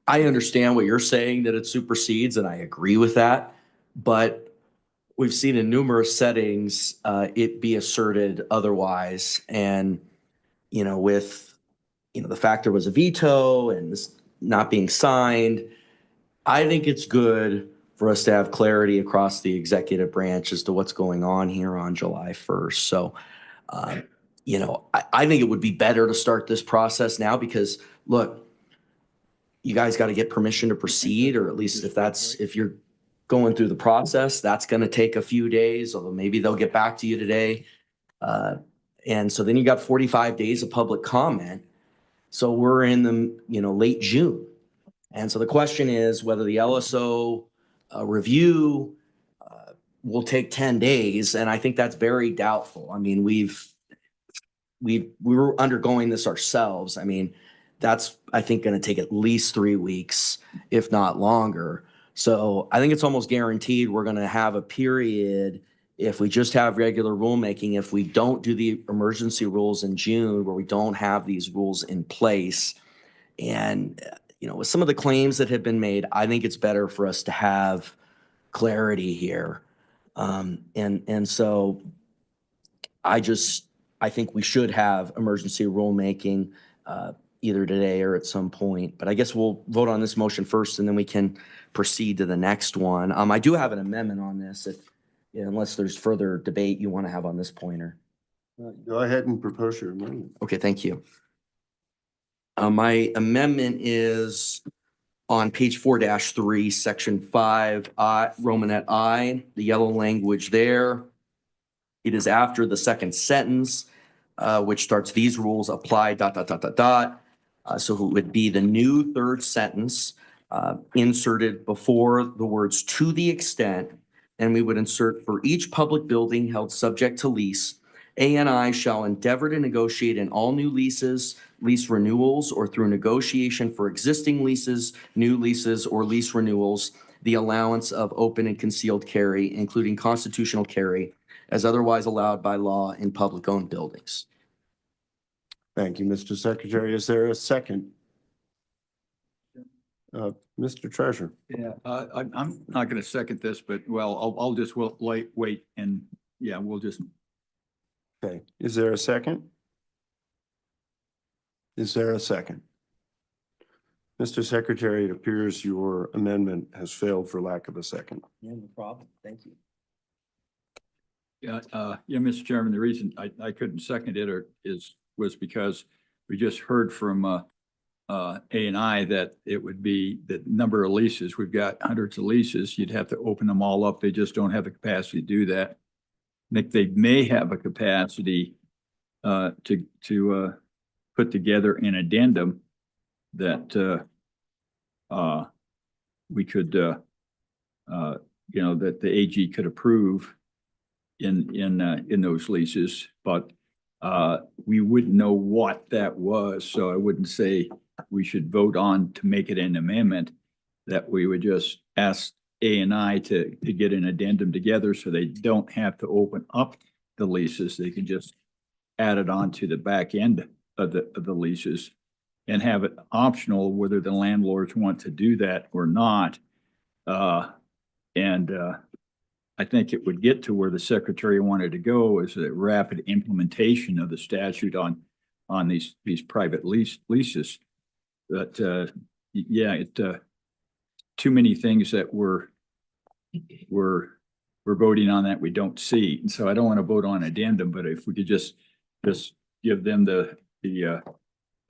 Speaker 8: I understand what you're saying, that it supersedes, and I agree with that. But we've seen in numerous settings it be asserted otherwise. And, with, the fact there was a veto and this not being signed, I think it's good for us to have clarity across the executive branch as to what's going on here on July 1st. So, I think it would be better to start this process now because, look, you guys got to get permission to proceed, or at least if you're going through the process, that's going to take a few days, although maybe they'll get back to you today. And so then you got 45 days of public comment. So we're in the, late June. And so the question is whether the LSO review will take 10 days. And I think that's very doubtful. I mean, we were undergoing this ourselves. I mean, That's, I think, going to take at least 3 weeks, if not longer. So I think it's almost guaranteed we're going to have a period, if we just have regular rulemaking, if we don't do the emergency rules in June, where we don't have these rules in place. And, with some of the claims that have been made, I think it's better for us to have clarity here. And so I think we should have emergency rulemaking either today or at some point. But I guess we'll vote on this motion first, and then we can proceed to the next one. I do have an amendment on this, unless there's further debate you want to have on this pointer.
Speaker 1: Go ahead and propose your amendment.
Speaker 8: Okay, thank you. My amendment is on page 4-3, section 5, Romanet I, the yellow language there. It is after the second sentence, which starts, these rules apply, ... So it would be the new third sentence inserted before the words "to the extent," and we would insert, "For each public building held subject to lease, ANI shall endeavor to negotiate in all new leases, lease renewals, or through negotiation for existing leases, new leases, or lease renewals, the allowance of open and concealed carry, including constitutional carry, as otherwise allowed by law in public-owned buildings."
Speaker 1: Thank you, Mr. Secretary. Is there a second? Mr. Treasurer.
Speaker 10: Yeah, I'm not going to second this, but I'll just wait and yeah, we'll just.
Speaker 1: Okay, is there a second? Is there a second? Mr. Secretary, it appears your amendment has failed for lack of a second.
Speaker 8: Yeah, no problem. Thank you.
Speaker 10: Yeah, Mr. Chairman, the reason I couldn't second it was because we just heard from A&I that it would be the number of leases. We've got hundreds of leases. You'd have to open them all up. They just don't have the capacity to do that. I think they may have a capacity to put together an addendum that we could that the AG could approve in those leases, but we wouldn't know what that was. So I wouldn't say we should vote on to make it an amendment, that we would just ask A&I to get an addendum together so they don't have to open up the leases. They can just add it on to the back end of the leases and have it optional whether the landlords want to do that or not. I think it would get to where the secretary wanted to go, is a rapid implementation of the statute on these private leases. But too many things that we're voting on that we don't see. And so I don't want to vote on addendum, but if we could just give them the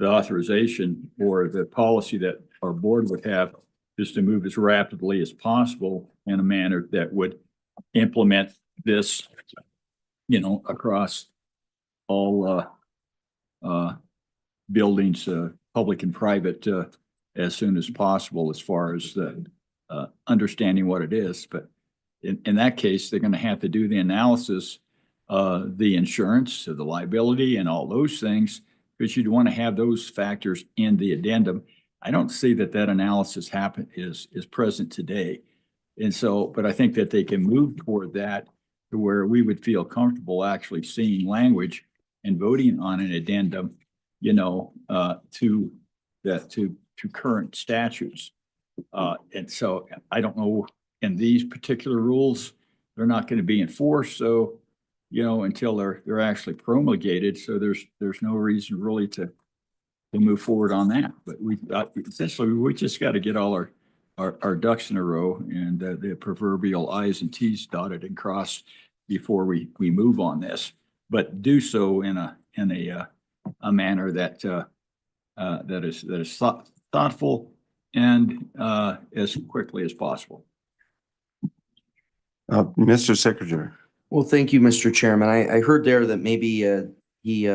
Speaker 10: authorization or the policy that our board would have, just to move as rapidly as possible in a manner that would implement this, across all buildings, public and private, as soon as possible, as far as the understanding what it is. But in that case, they're going to have to do the analysis, the insurance, the liability, and all those things, because you'd want to have those factors in the addendum. I don't see that analysis is present today. And so, but I think that they can move toward that to where we would feel comfortable actually seeing language and voting on an addendum, to current statutes. And so I don't know, in these particular rules, they're not going to be enforced. So, until they're actually promulgated. So there's no reason really to move forward on that. But we just got to get all our ducks in a row and the proverbial I's and T's dotted and crossed before we move on this, but do so in a manner that is thoughtful and as quickly as possible.
Speaker 1: Mr. Secretary.
Speaker 8: Well, thank you, Mr. Chairman. I heard there that maybe he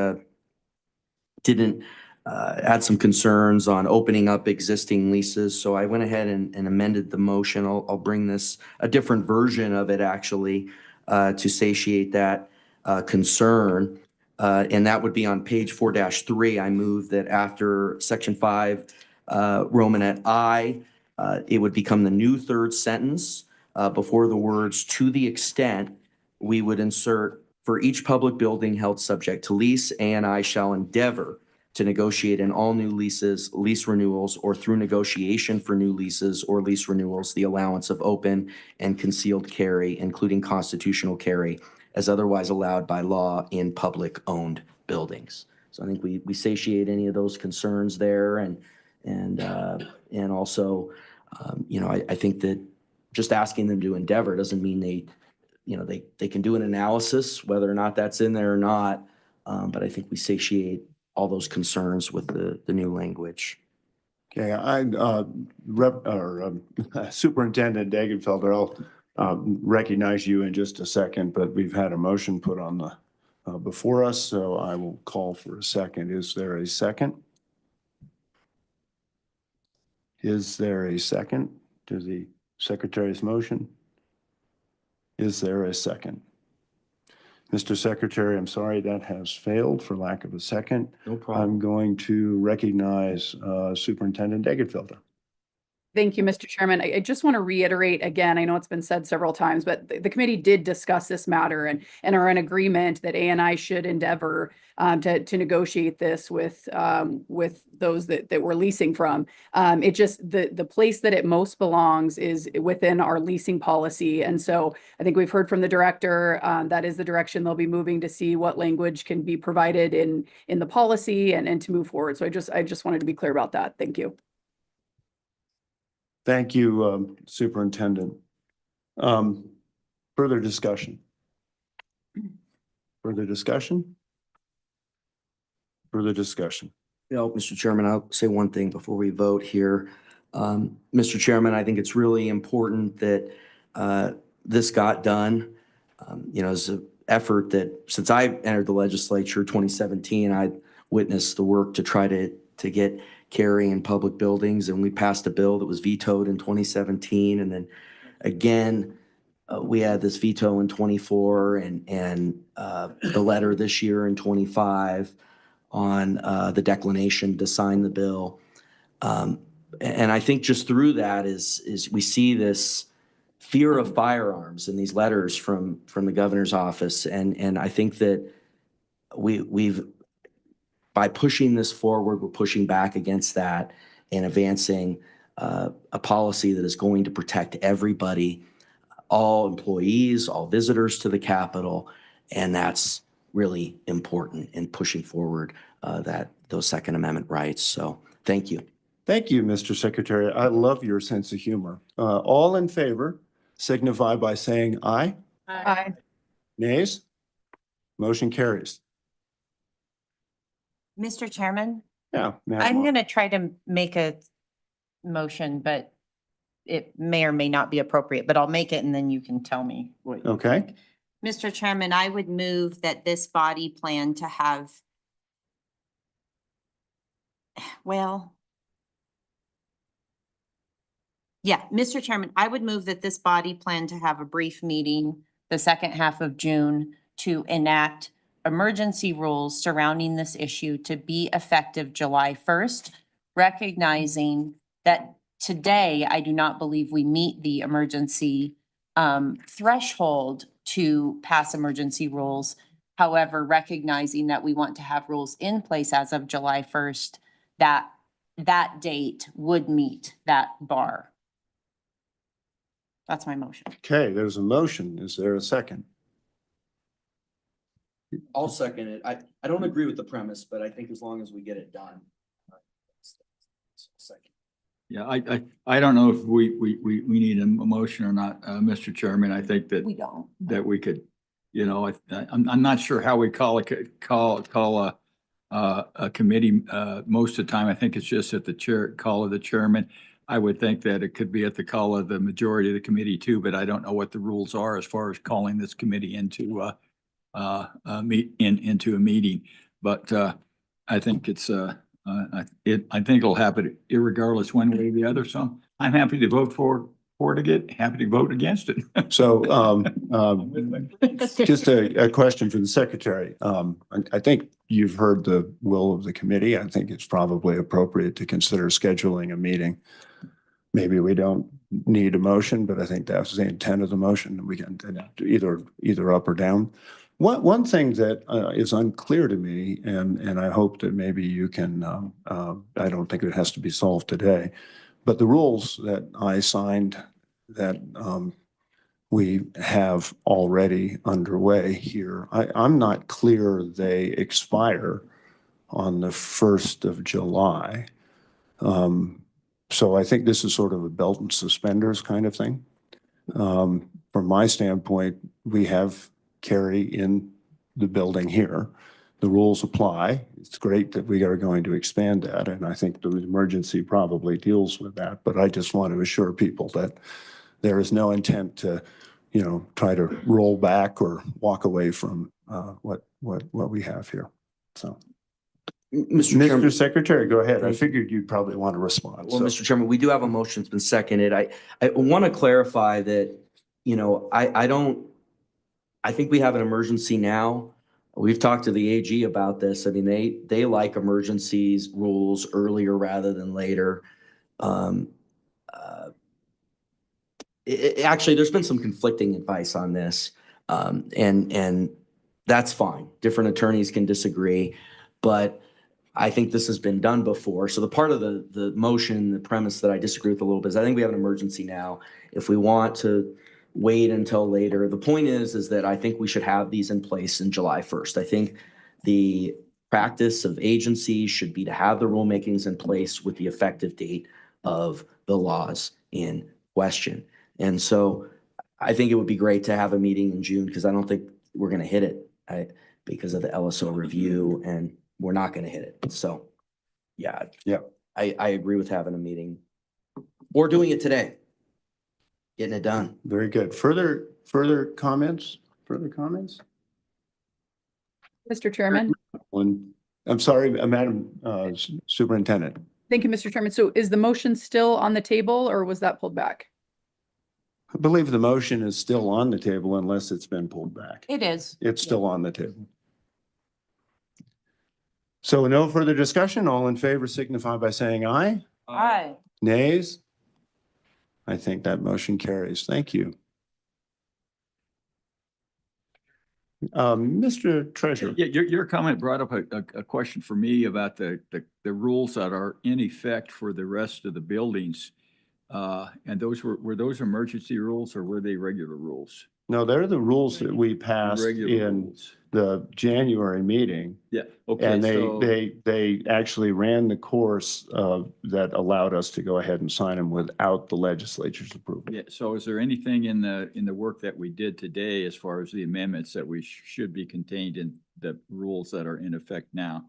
Speaker 8: didn't had some concerns on opening up existing leases. So I went ahead and amended the motion. I'll bring this, a different version of it actually, to satiate that concern. and that would be on page 4-3. I move that after section 5, Romanet I, it would become the new third sentence. Before the words "to the extent," we would insert, "For each public building held subject to lease, ANI shall endeavor to negotiate in all new leases, lease renewals, or through negotiation for new leases or lease renewals, the allowance of open and concealed carry, including constitutional carry, as otherwise allowed by law in public-owned buildings." So I think we satiate any of those concerns there, and also, I think that just asking them to endeavor doesn't mean they can do an analysis, whether or not that's in there or not. But I think we satiate all those concerns with the new language.
Speaker 1: Okay, Superintendent Dagenfelder, I'll recognize you in just a second, but we've had a motion put on the before us, so I will call for a second. Is there a second? Is there a second to the Secretary's motion? Is there a second? Mr. Secretary, I'm sorry, that has failed for lack of a second.
Speaker 8: No problem.
Speaker 1: I'm going to recognize Superintendent Dagenfelder.
Speaker 4: Thank you, Mr. Chairman. I just want to reiterate again, I know it's been said several times, but the committee did discuss this matter and are in agreement that ANI should endeavor to negotiate this with those that we're leasing from. It just, the place that it most belongs is within our leasing policy. And so I think we've heard from the director, that is the direction they'll be moving, to see what language can be provided in the policy and to move forward. So I just wanted to be clear about that. Thank you.
Speaker 1: Thank you, Superintendent. Further discussion? Further discussion? Further discussion?
Speaker 8: Mr. Chairman, I'll say one thing before we vote here. Mr. Chairman, I think it's really important that this got done. It's an effort that since I entered the legislature 2017, I witnessed the work to try to get carry in public buildings, and we passed a bill that was vetoed in 2017, and then again we had this veto in 24 and the letter this year in 25 on the declination to sign the bill, and I think just through that is we see this fear of firearms in these letters from the governor's office, and I think that we've by pushing this forward, we're pushing back against that and advancing a policy that is going to protect everybody, all employees, all visitors to the Capitol, and that's really important in pushing forward those Second Amendment rights. So thank you.
Speaker 1: Thank you, Mr. Secretary. I love your sense of humor. All in favor signify by saying aye.
Speaker 4: Aye.
Speaker 1: Nays? Motion carries.
Speaker 2: Mr. Chairman,
Speaker 1: Yeah.
Speaker 2: I'm going to try to make a motion, but it may or may not be appropriate, but I'll make it and then you can tell me what.
Speaker 1: Okay.
Speaker 2: Mr. Chairman, I would move that this body plan to have, Mr. Chairman, I would move that this body plan to have a brief meeting the second half of June to enact emergency rules surrounding this issue to be effective July 1st, recognizing that today I do not believe we meet the emergency threshold to pass emergency rules. However, recognizing that we want to have rules in place as of July 1st, that date would meet that bar. That's my motion.
Speaker 1: Okay, there's a motion. Is there a second?
Speaker 8: I'll second it. I don't agree with the premise, but I think as long as we get it done. Second.
Speaker 10: Yeah, I don't know if we need a motion or not, Mr. Chairman. I think that
Speaker 2: We don't.
Speaker 10: that we could, I'm not sure how we call a committee. Most of the time, I think it's just at the call of the chairman. I would think that it could be at the call of the majority of the committee too, but I don't know what the rules are as far as calling this committee into a meeting. But I think it's I think it'll happen irregardless one way or the other. So I'm happy to vote for supporting it, happy to vote against it.
Speaker 1: So, just a question for the secretary. I think you've heard the will of the committee. I think it's probably appropriate to consider scheduling a meeting. Maybe we don't need a motion, but I think that's the intent of the motion. We can either up or down. One thing that is unclear to me, and I hope that maybe you can, I don't think it has to be solved today, but the rules that I signed that we have already underway here, I'm not clear they expire on the 1st of July. So I think this is sort of a belt and suspenders kind of thing. From my standpoint, we have Carrie in the building here. The rules apply. It's great that we are going to expand that, and I think the emergency probably deals with that. But I just want to assure people that there is no intent to, try to roll back or walk away from what we have here. So,
Speaker 8: Mr. Chairman.
Speaker 1: Mr. Secretary, go ahead. I figured you'd probably want to respond.
Speaker 8: Well,
Speaker 1: so.
Speaker 8: Mr. Chairman, we do have a motion that's been seconded. I want to clarify that, I think we have an emergency now. We've talked to the AG about this. I mean, they like emergencies rules earlier rather than later. Actually, there's been some conflicting advice on this, and that's fine. Different attorneys can disagree, but I think this has been done before. So the part of the motion, the premise that I disagree with a little bit is I think we have an emergency now. If we want to wait until later, the point is that I think we should have these in place in July 1st. I think the practice of agencies should be to have the rulemakings in place with the effective date of the laws in question. And so I think it would be great to have a meeting in June because I don't think we're going to hit it because of the LSO review, and we're not going to hit it. So, yeah, I agree with having a meeting or doing it today, getting it done.
Speaker 1: Very good. Further comments? Further comments?
Speaker 4: Mr. Chairman.
Speaker 1: I'm sorry, Madam Superintendent.
Speaker 4: Thank you, Mr. Chairman. So is the motion still on the table or was that pulled back?
Speaker 1: I believe the motion is still on the table unless it's been pulled back.
Speaker 2: It is.
Speaker 1: It's still on the table. So no further discussion. All in favor signify by saying aye.
Speaker 2: Aye.
Speaker 1: Nays? I think that motion carries. Thank you. Mr. Treasurer.
Speaker 10: Yeah, your comment brought up a question for me about the rules that are in effect for the rest of the buildings. And those were those emergency rules or were they regular rules?
Speaker 1: No, they're the rules that we passed
Speaker 10: Regular
Speaker 1: in
Speaker 10: rules.
Speaker 1: the January meeting.
Speaker 10: Yeah, okay.
Speaker 1: And
Speaker 10: so-
Speaker 1: they actually ran the course that allowed us to go ahead and sign them without the legislature's approval.
Speaker 10: Yeah, so is there anything in the work that we did today as far as the amendments that we should be contained in the rules that are in effect now?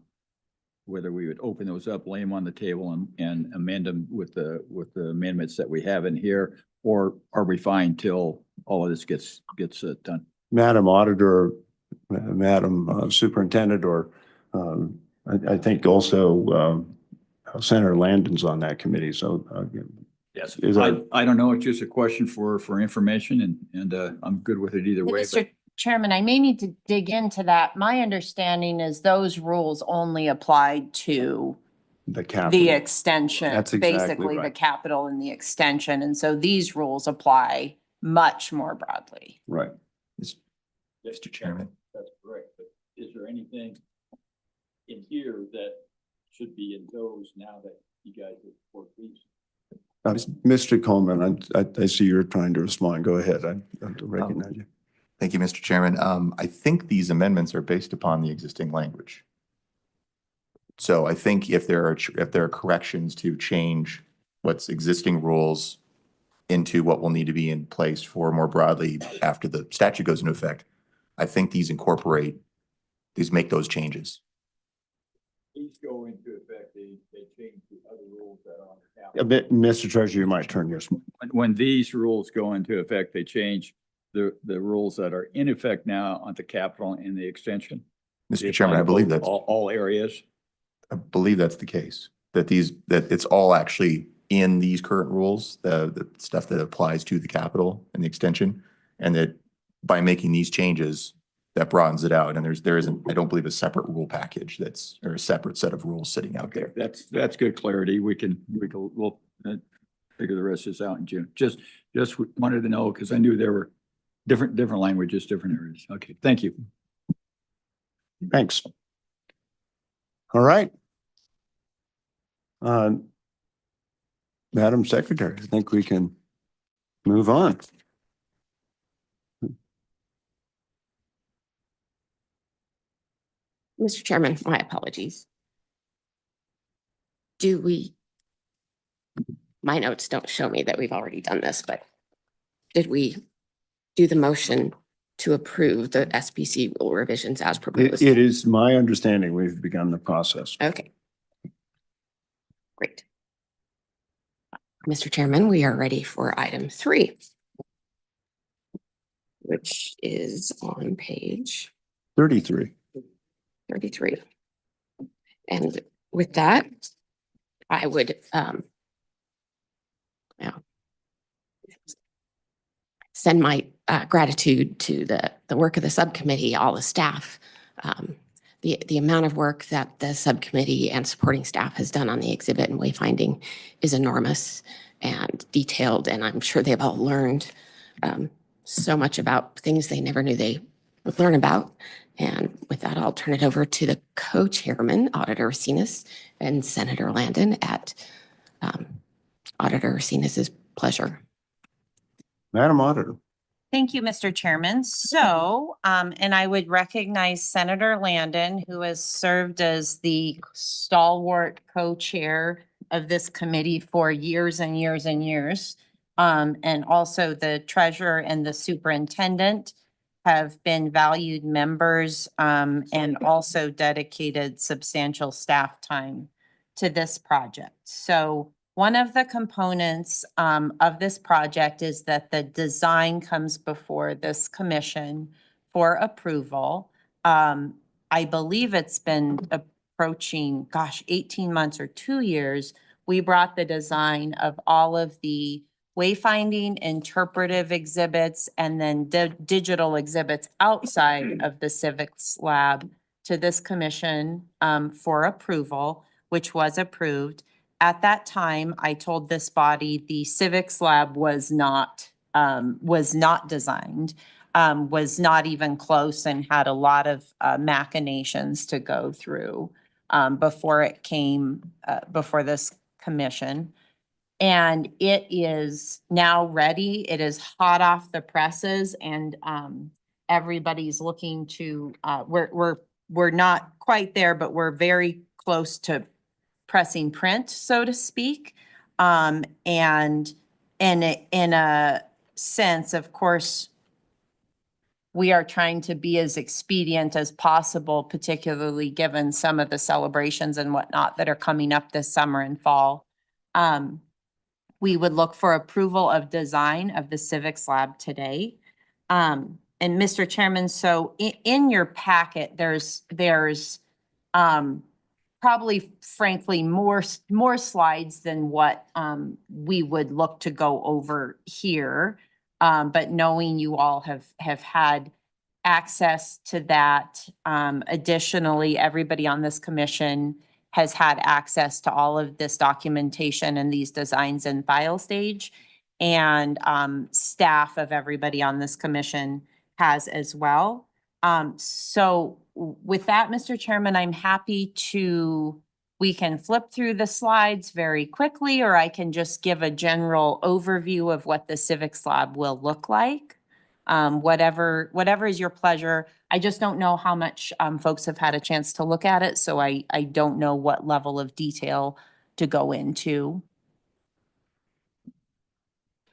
Speaker 10: Whether we would open those up, lay them on the table and amend them with the amendments that we have in here, or are we fine till all of this gets done?
Speaker 1: Madam Auditor, Madam Superintendent, or I think also Senator Landon's on that committee, so.
Speaker 10: Yes,
Speaker 1: Is that-
Speaker 10: I don't know, it's just a question for information and I'm good with it either way.
Speaker 2: Mr. Chairman, I may need to dig into that. My understanding is those rules only applied to
Speaker 1: The capital.
Speaker 2: the extension.
Speaker 1: That's exactly
Speaker 2: basically the
Speaker 1: right.
Speaker 2: capital and the extension. And so these rules apply much more broadly.
Speaker 1: Right.
Speaker 9: Mr. Chairman.
Speaker 10: That's correct, but is there anything in here that should be in those now that you guys have support these?
Speaker 1: Mr. Coleman, I see you're trying to respond. Go ahead. I recognize you.
Speaker 9: Thank you, Mr. Chairman. I think these amendments are based upon the existing language. So I think if there are corrections to change what's existing rules into what will need to be in place for more broadly after the statute goes into effect, I think these make those changes.
Speaker 10: These go into effect, they change the other rules that are on the
Speaker 1: A
Speaker 10: calendar.
Speaker 1: bit, Mr. Treasurer, you might turn yours.
Speaker 10: When these rules go into effect, they change the rules that are in effect now on the capital and the extension. They
Speaker 9: Mr. Chairman, I
Speaker 10: apply to
Speaker 9: believe
Speaker 10: both-
Speaker 9: that's,
Speaker 10: all areas.
Speaker 9: I believe that's the case, that it's all actually in these current rules, the stuff that applies to the capital and the extension. And that by making these changes, that broadens it out. And there isn't, I don't believe, a separate rule package or a separate set of rules sitting out there.
Speaker 10: That's good clarity. We'll figure the rest of this out in June. Just wanted to know, because I knew there were different languages, different areas. Okay, thank you.
Speaker 1: Thanks. All right. Madam Secretary, I think we can move on.
Speaker 3: Mr. Chairman, my apologies. My notes don't show me that we've already done this, but did we do the motion to approve the SBC rule revisions as proposed?
Speaker 1: It is my understanding we've begun the process.
Speaker 3: Okay. Great. Mr. Chairman, we are ready for item 3, which is on page
Speaker 1: 33.
Speaker 3: 33. And with that, I would send my gratitude to the work of the subcommittee, all the staff. The amount of work that the subcommittee and supporting staff has done on the exhibit and wayfinding is enormous and detailed, and I'm sure they've all learned so much about things they never knew they would learn about. And with that, I'll turn it over to the co-chairman, Auditor Ursinus, and Senator Landon at Auditor Ursinus's pleasure.
Speaker 1: Madam Auditor.
Speaker 2: Thank you, Mr. Chairman. So, and I would recognize Senator Landon, who has served as the stalwart co-chair of this committee for years and years and years. And also the treasurer and the superintendent have been valued members, and also dedicated substantial staff time to this project. So one of the components of this project is that the design comes before this commission for approval. I believe it's been approaching, 18 months or 2 years. We brought the design of all of the wayfinding, interpretive exhibits, and then digital exhibits outside of the civics lab to this commission for approval, which was approved. At that time, I told this body the civics lab was not designed, was not even close, and had a lot of machinations to go through before it came before this commission. And it is now ready. It is hot off the presses, and everybody's looking to. We're not quite there, but we're very close to pressing print, so to speak. And in a sense, of course, we are trying to be as expedient as possible, particularly given some of the celebrations and whatnot that are coming up this summer and fall. We would look for approval of design of the civics lab today. And Mr. Chairman, so in your packet, there's probably, frankly, more slides than what we would look to go over here. But knowing you all have had access to that, additionally, everybody on this commission has had access to all of this documentation and these designs in file stage. And staff of everybody on this commission has as well. So with that, Mr. Chairman, I'm happy we can flip through the slides very quickly, or I can just give a general overview of what the civics lab will look like. Whatever is your pleasure. I just don't know how much folks have had a chance to look at it, so I don't know what level of detail to go into.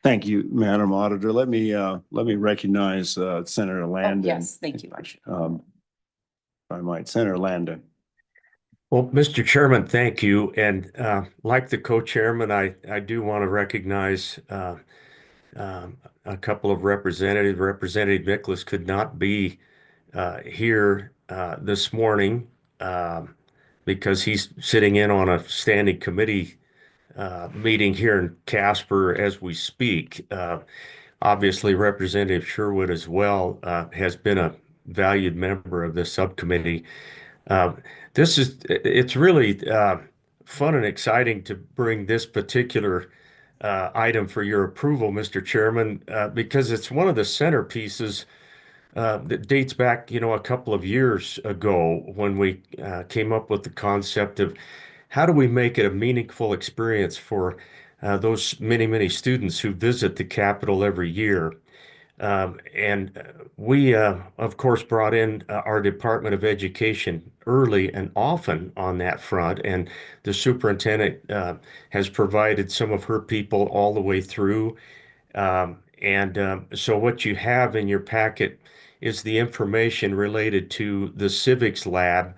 Speaker 1: Thank you, Madam Auditor. Let me recognize Senator Landon.
Speaker 2: Yes, thank you.
Speaker 1: If I might, Senator Landon.
Speaker 5: Well, Mr. Chairman, thank you. And like the co-chairman, I do want to recognize a couple of representatives. Representative Nicholas could not be here this morning because he's sitting in on a standing committee meeting here in Casper as we speak. Obviously, Representative Sherwood as well has been a valued member of this subcommittee. It's really fun and exciting to bring this particular item for your approval, Mr. Chairman, because it's one of the centerpieces that dates back, a couple of years ago when we came up with the concept of how do we make it a meaningful experience for those many, many students who visit the Capitol every year. And we, of course, brought in our Department of Education early and often on that front. And the superintendent has provided some of her people all the way through. So what you have in your packet is the information related to the civics lab,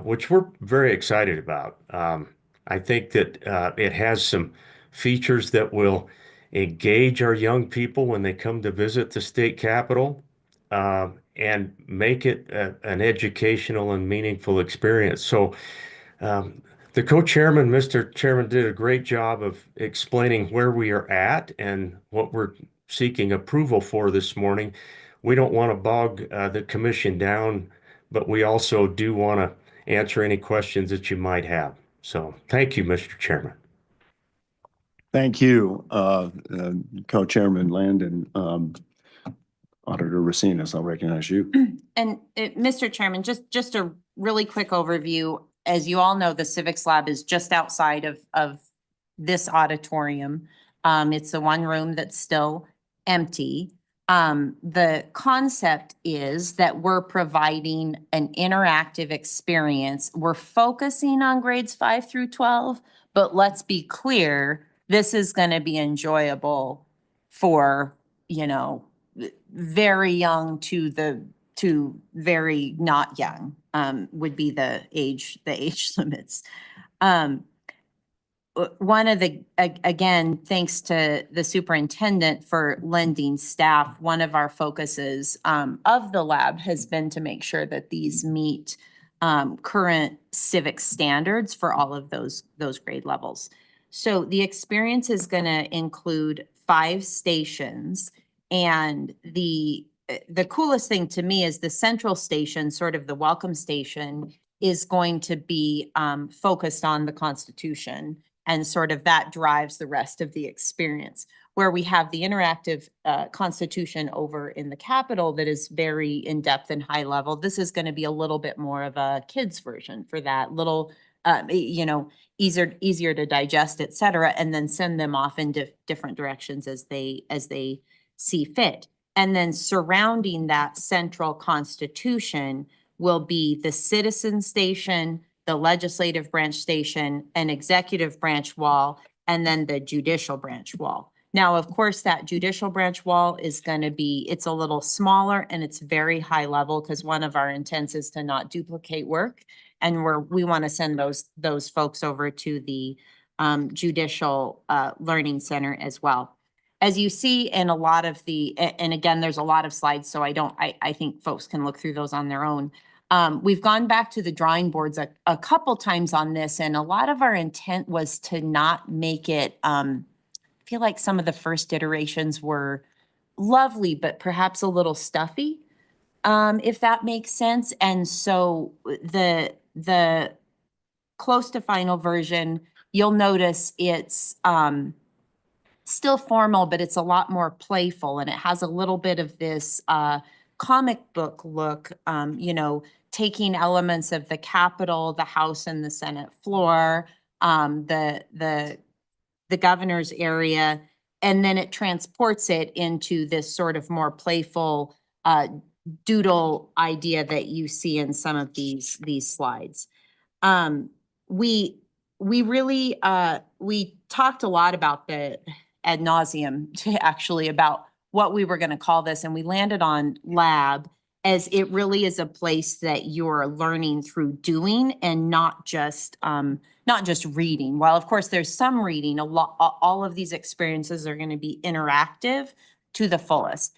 Speaker 5: which we're very excited about. I think that it has some features that will engage our young people when they come to visit the state capitol, and make it an educational and meaningful experience. So the co-chairman, Mr. Chairman, did a great job of explaining where we are at and what we're seeking approval for this morning. We don't want to bog the commission down, but we also do want to answer any questions that you might have. So thank you, Mr. Chairman.
Speaker 1: Thank you, Co-Chairman Landon. Auditor Racines, I'll recognize you.
Speaker 2: And Mr. Chairman, just a really quick overview. As you all know, the Civics Lab is just outside of this auditorium. It's the one room that's still empty. The concept is that we're providing an interactive experience. We're focusing on grades 5 through 12, but let's be clear, this is going to be enjoyable for, very young to very not young, would be the age limits. One of the, again, thanks to the superintendent for lending staff, one of our focuses of the lab has been to make sure that these meet current civic standards for all of those grade levels. So the experience is going to include 5 stations, and the coolest thing to me is the central station, sort of the welcome station, is going to be focused on the Constitution, and sort of that drives the rest of the experience. Where we have the interactive Constitution over in the Capitol that is very in-depth and high level, this is going to be a little bit more of a kids version for that little, easier to digest, et cetera, and then send them off in different directions as they see fit. And then surrounding that central Constitution will be the citizen station, the legislative branch station, an executive branch wall, and then the judicial branch wall. Now, of course, that judicial branch wall is going to be, it's a little smaller and it's very high level, because one of our intents is to not duplicate work. And we want to send those folks over to the Judicial Learning Center as well. As you see in a lot of and again, there's a lot of slides, so I think folks can look through those on their own. We've gone back to the drawing boards a couple times on this, and a lot of our intent was to not make it, I feel like some of the first iterations were lovely, but perhaps a little stuffy, if that makes sense. And so the close to final version, you'll notice it's still formal, but it's a lot more playful, and it has a little bit of this comic book look, taking elements of the Capitol, the House and the Senate floor, the governor's area, and then it transports it into this sort of more playful doodle idea that you see in some of these slides. We really we talked a lot about the ad nauseum actually about what we were going to call this, and we landed on lab, as it really is a place that you're learning through doing and not just reading. While of course there's some reading, all of these experiences are going to be interactive to the fullest.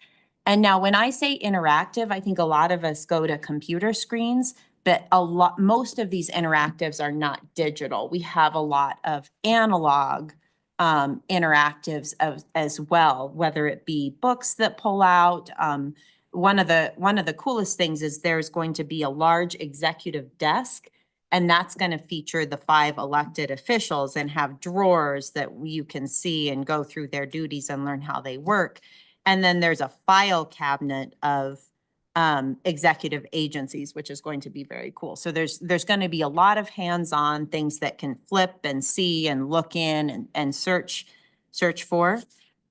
Speaker 2: And now when I say interactive, I think a lot of us go to computer screens, but most of these interactives are not digital. We have a lot of analog interactives as well, whether it be books that pull out. One of the coolest things is there's going to be a large executive desk, and that's going to feature the 5 elected officials and have drawers that you can see and go through their duties and learn how they work. And then there's a file cabinet of executive agencies, which is going to be very cool. So there's going to be a lot of hands-on things that can flip and see and look in and search for.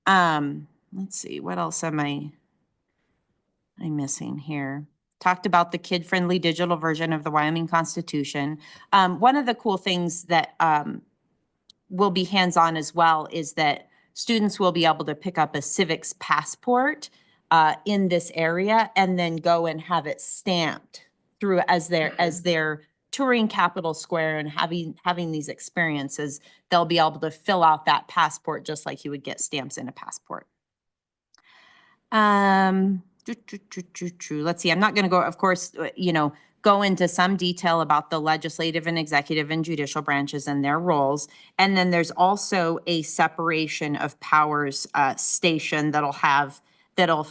Speaker 2: Let's see, what else am I missing here? Talked about the kid-friendly digital version of the Wyoming Constitution. One of the cool things that will be hands-on as well is that students will be able to pick up a civics passport in this area and then go and have it stamped through as they're touring Capitol Square and having these experiences. They'll be able to fill out that passport just like you would get stamps in a passport. Let's see, I'm not going to go, of course, go into some detail about the legislative and executive and judicial branches and their roles. And then there's also a separation of powers station that'll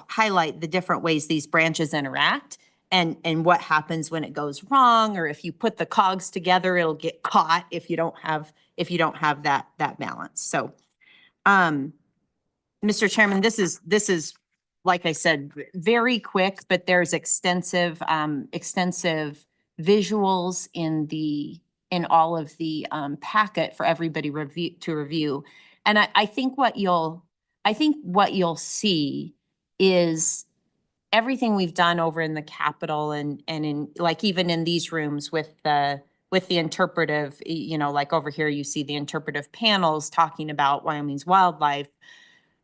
Speaker 2: highlight the different ways these branches interact and what happens when it goes wrong, or if you put the cogs together, it'll get caught if you don't have that balance. So, Mr. Chairman, this is, like I said, very quick, but there's extensive visuals in all of the packet for everybody to review. And I think what you'll see is everything we've done over in the Capitol and in, like, even in these rooms with the interpretive, like over here, you see the interpretive panels talking about Wyoming's wildlife.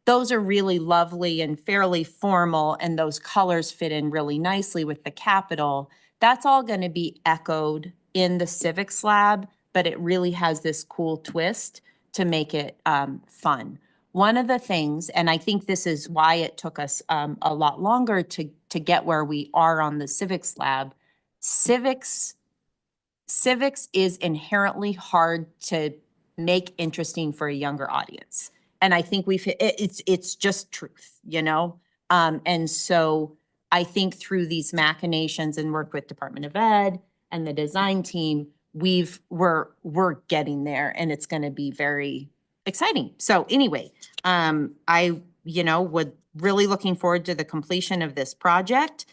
Speaker 2: Those are really lovely and fairly formal, and those colors fit in really nicely with the Capitol. That's all going to be echoed in the civics lab, but it really has this cool twist to make it fun. One of the things, and I think this is why it took us a lot longer to get where we are on the civics lab, civics is inherently hard to make interesting for a younger audience. And I think it's just truth, and so I think through these machinations and work with Department of Ed and the design team, we're getting there, and it's going to be very exciting. So anyway, I would really looking forward to the completion of this project.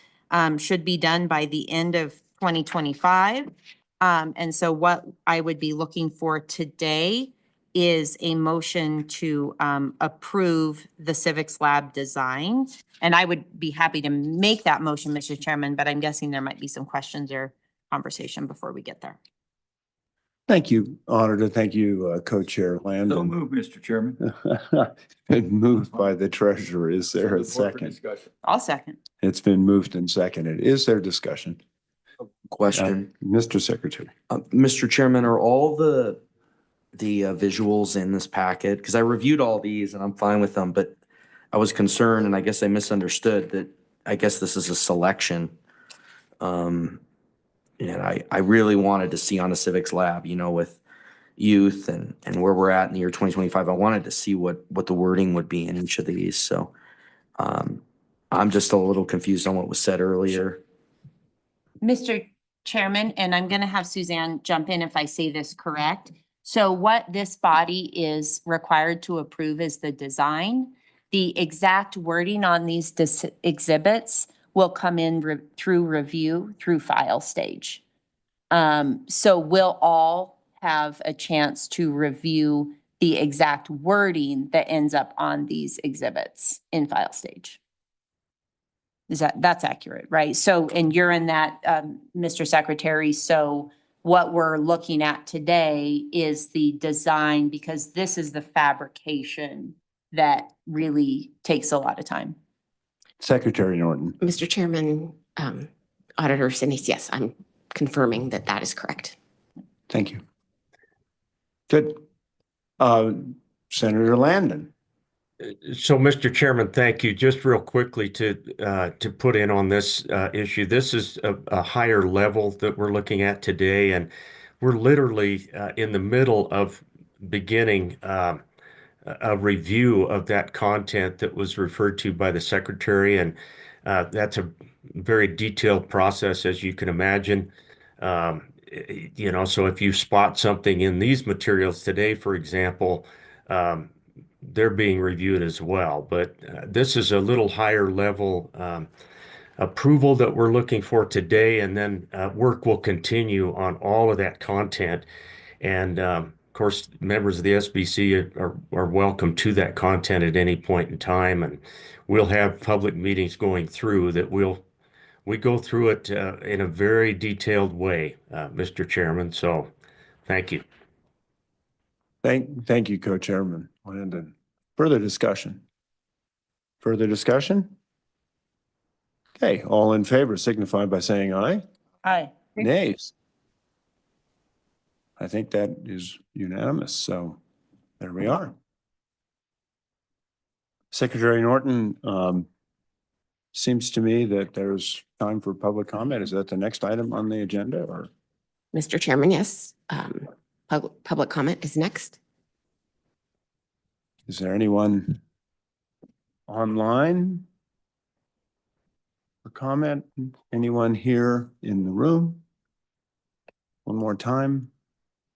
Speaker 2: Should be done by the end of 2025. And so what I would be looking for today is a motion to approve the civics lab design. And I would be happy to make that motion, Mr. Chairman, but I'm guessing there might be some questions or conversation before we get there.
Speaker 1: Thank you, Auditor. Thank you, Co-Chair Landon.
Speaker 10: So move, Mr. Chairman.
Speaker 1: Been moved by the treasurer. Is there a second?
Speaker 2: I'll second.
Speaker 1: It's been moved and seconded. Is there discussion?
Speaker 8: Question.
Speaker 1: Mr. Secretary.
Speaker 8: Mr. Chairman, are all the visuals in this packet? Because I reviewed all these and I'm fine with them, but I was concerned, and I guess I misunderstood that I guess this is a selection. And I really wanted to see on the civics lab, with youth and where we're at in the year 2025. I wanted to see what the wording would be in each of these. So I'm just a little confused on what was said earlier.
Speaker 2: Mr. Chairman, and I'm going to have Suzanne jump in if I say this correct. So what this body is required to approve is the design. The exact wording on these exhibits will come in through review through file stage. So we'll all have a chance to review the exact wording that ends up on these exhibits in file stage. That's accurate, right? So, and you're in that, Mr. Secretary. So what we're looking at today is the design, because this is the fabrication that really takes a lot of time.
Speaker 1: Secretary Norton.
Speaker 3: Mr. Chairman, Auditor Sinise, yes, I'm confirming that is correct.
Speaker 1: Thank you. Good. Senator Landon.
Speaker 5: So, Mr. Chairman, thank you. Just real quickly to put in on this issue, this is a higher level that we're looking at today, and we're literally in the middle of beginning a review of that content that was referred to by the secretary, and that's a very detailed process, as you can imagine. You know, so if you spot something in these materials today, for example, they're being reviewed as well. But this is a little higher level approval that we're looking for today, and then work will continue on all of that content. And of course, members of the SBC are welcome to that content at any point in time, and we'll have public meetings going through that we go through it in a very detailed way, Mr. Chairman. So, thank you.
Speaker 1: Thank you, Co-Chairman Landon. Further discussion? Further discussion? Okay, all in favor signify by saying aye.
Speaker 2: Aye.
Speaker 1: Nays? I think that is unanimous, so there we are. Secretary Norton, seems to me that there's time for public comment. Is that the next item on the agenda, or?
Speaker 3: Mr. Chairman, yes, public comment is next.
Speaker 1: Is there anyone online for comment? Anyone here in the room? One more time.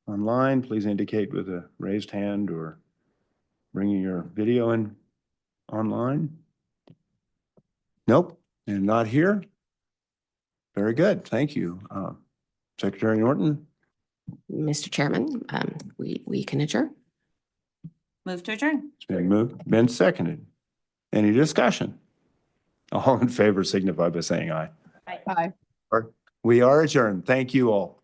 Speaker 1: Online, please indicate with a raised hand or bringing your video in online. Nope, and not here. Very good, thank you. Secretary Norton?
Speaker 3: Mr. Chairman, we can adjourn.
Speaker 2: Move to adjourn.
Speaker 1: It's been moved, been seconded. Any discussion? All in favor signify by saying aye.
Speaker 4: Aye.
Speaker 1: We are adjourned. Thank you all.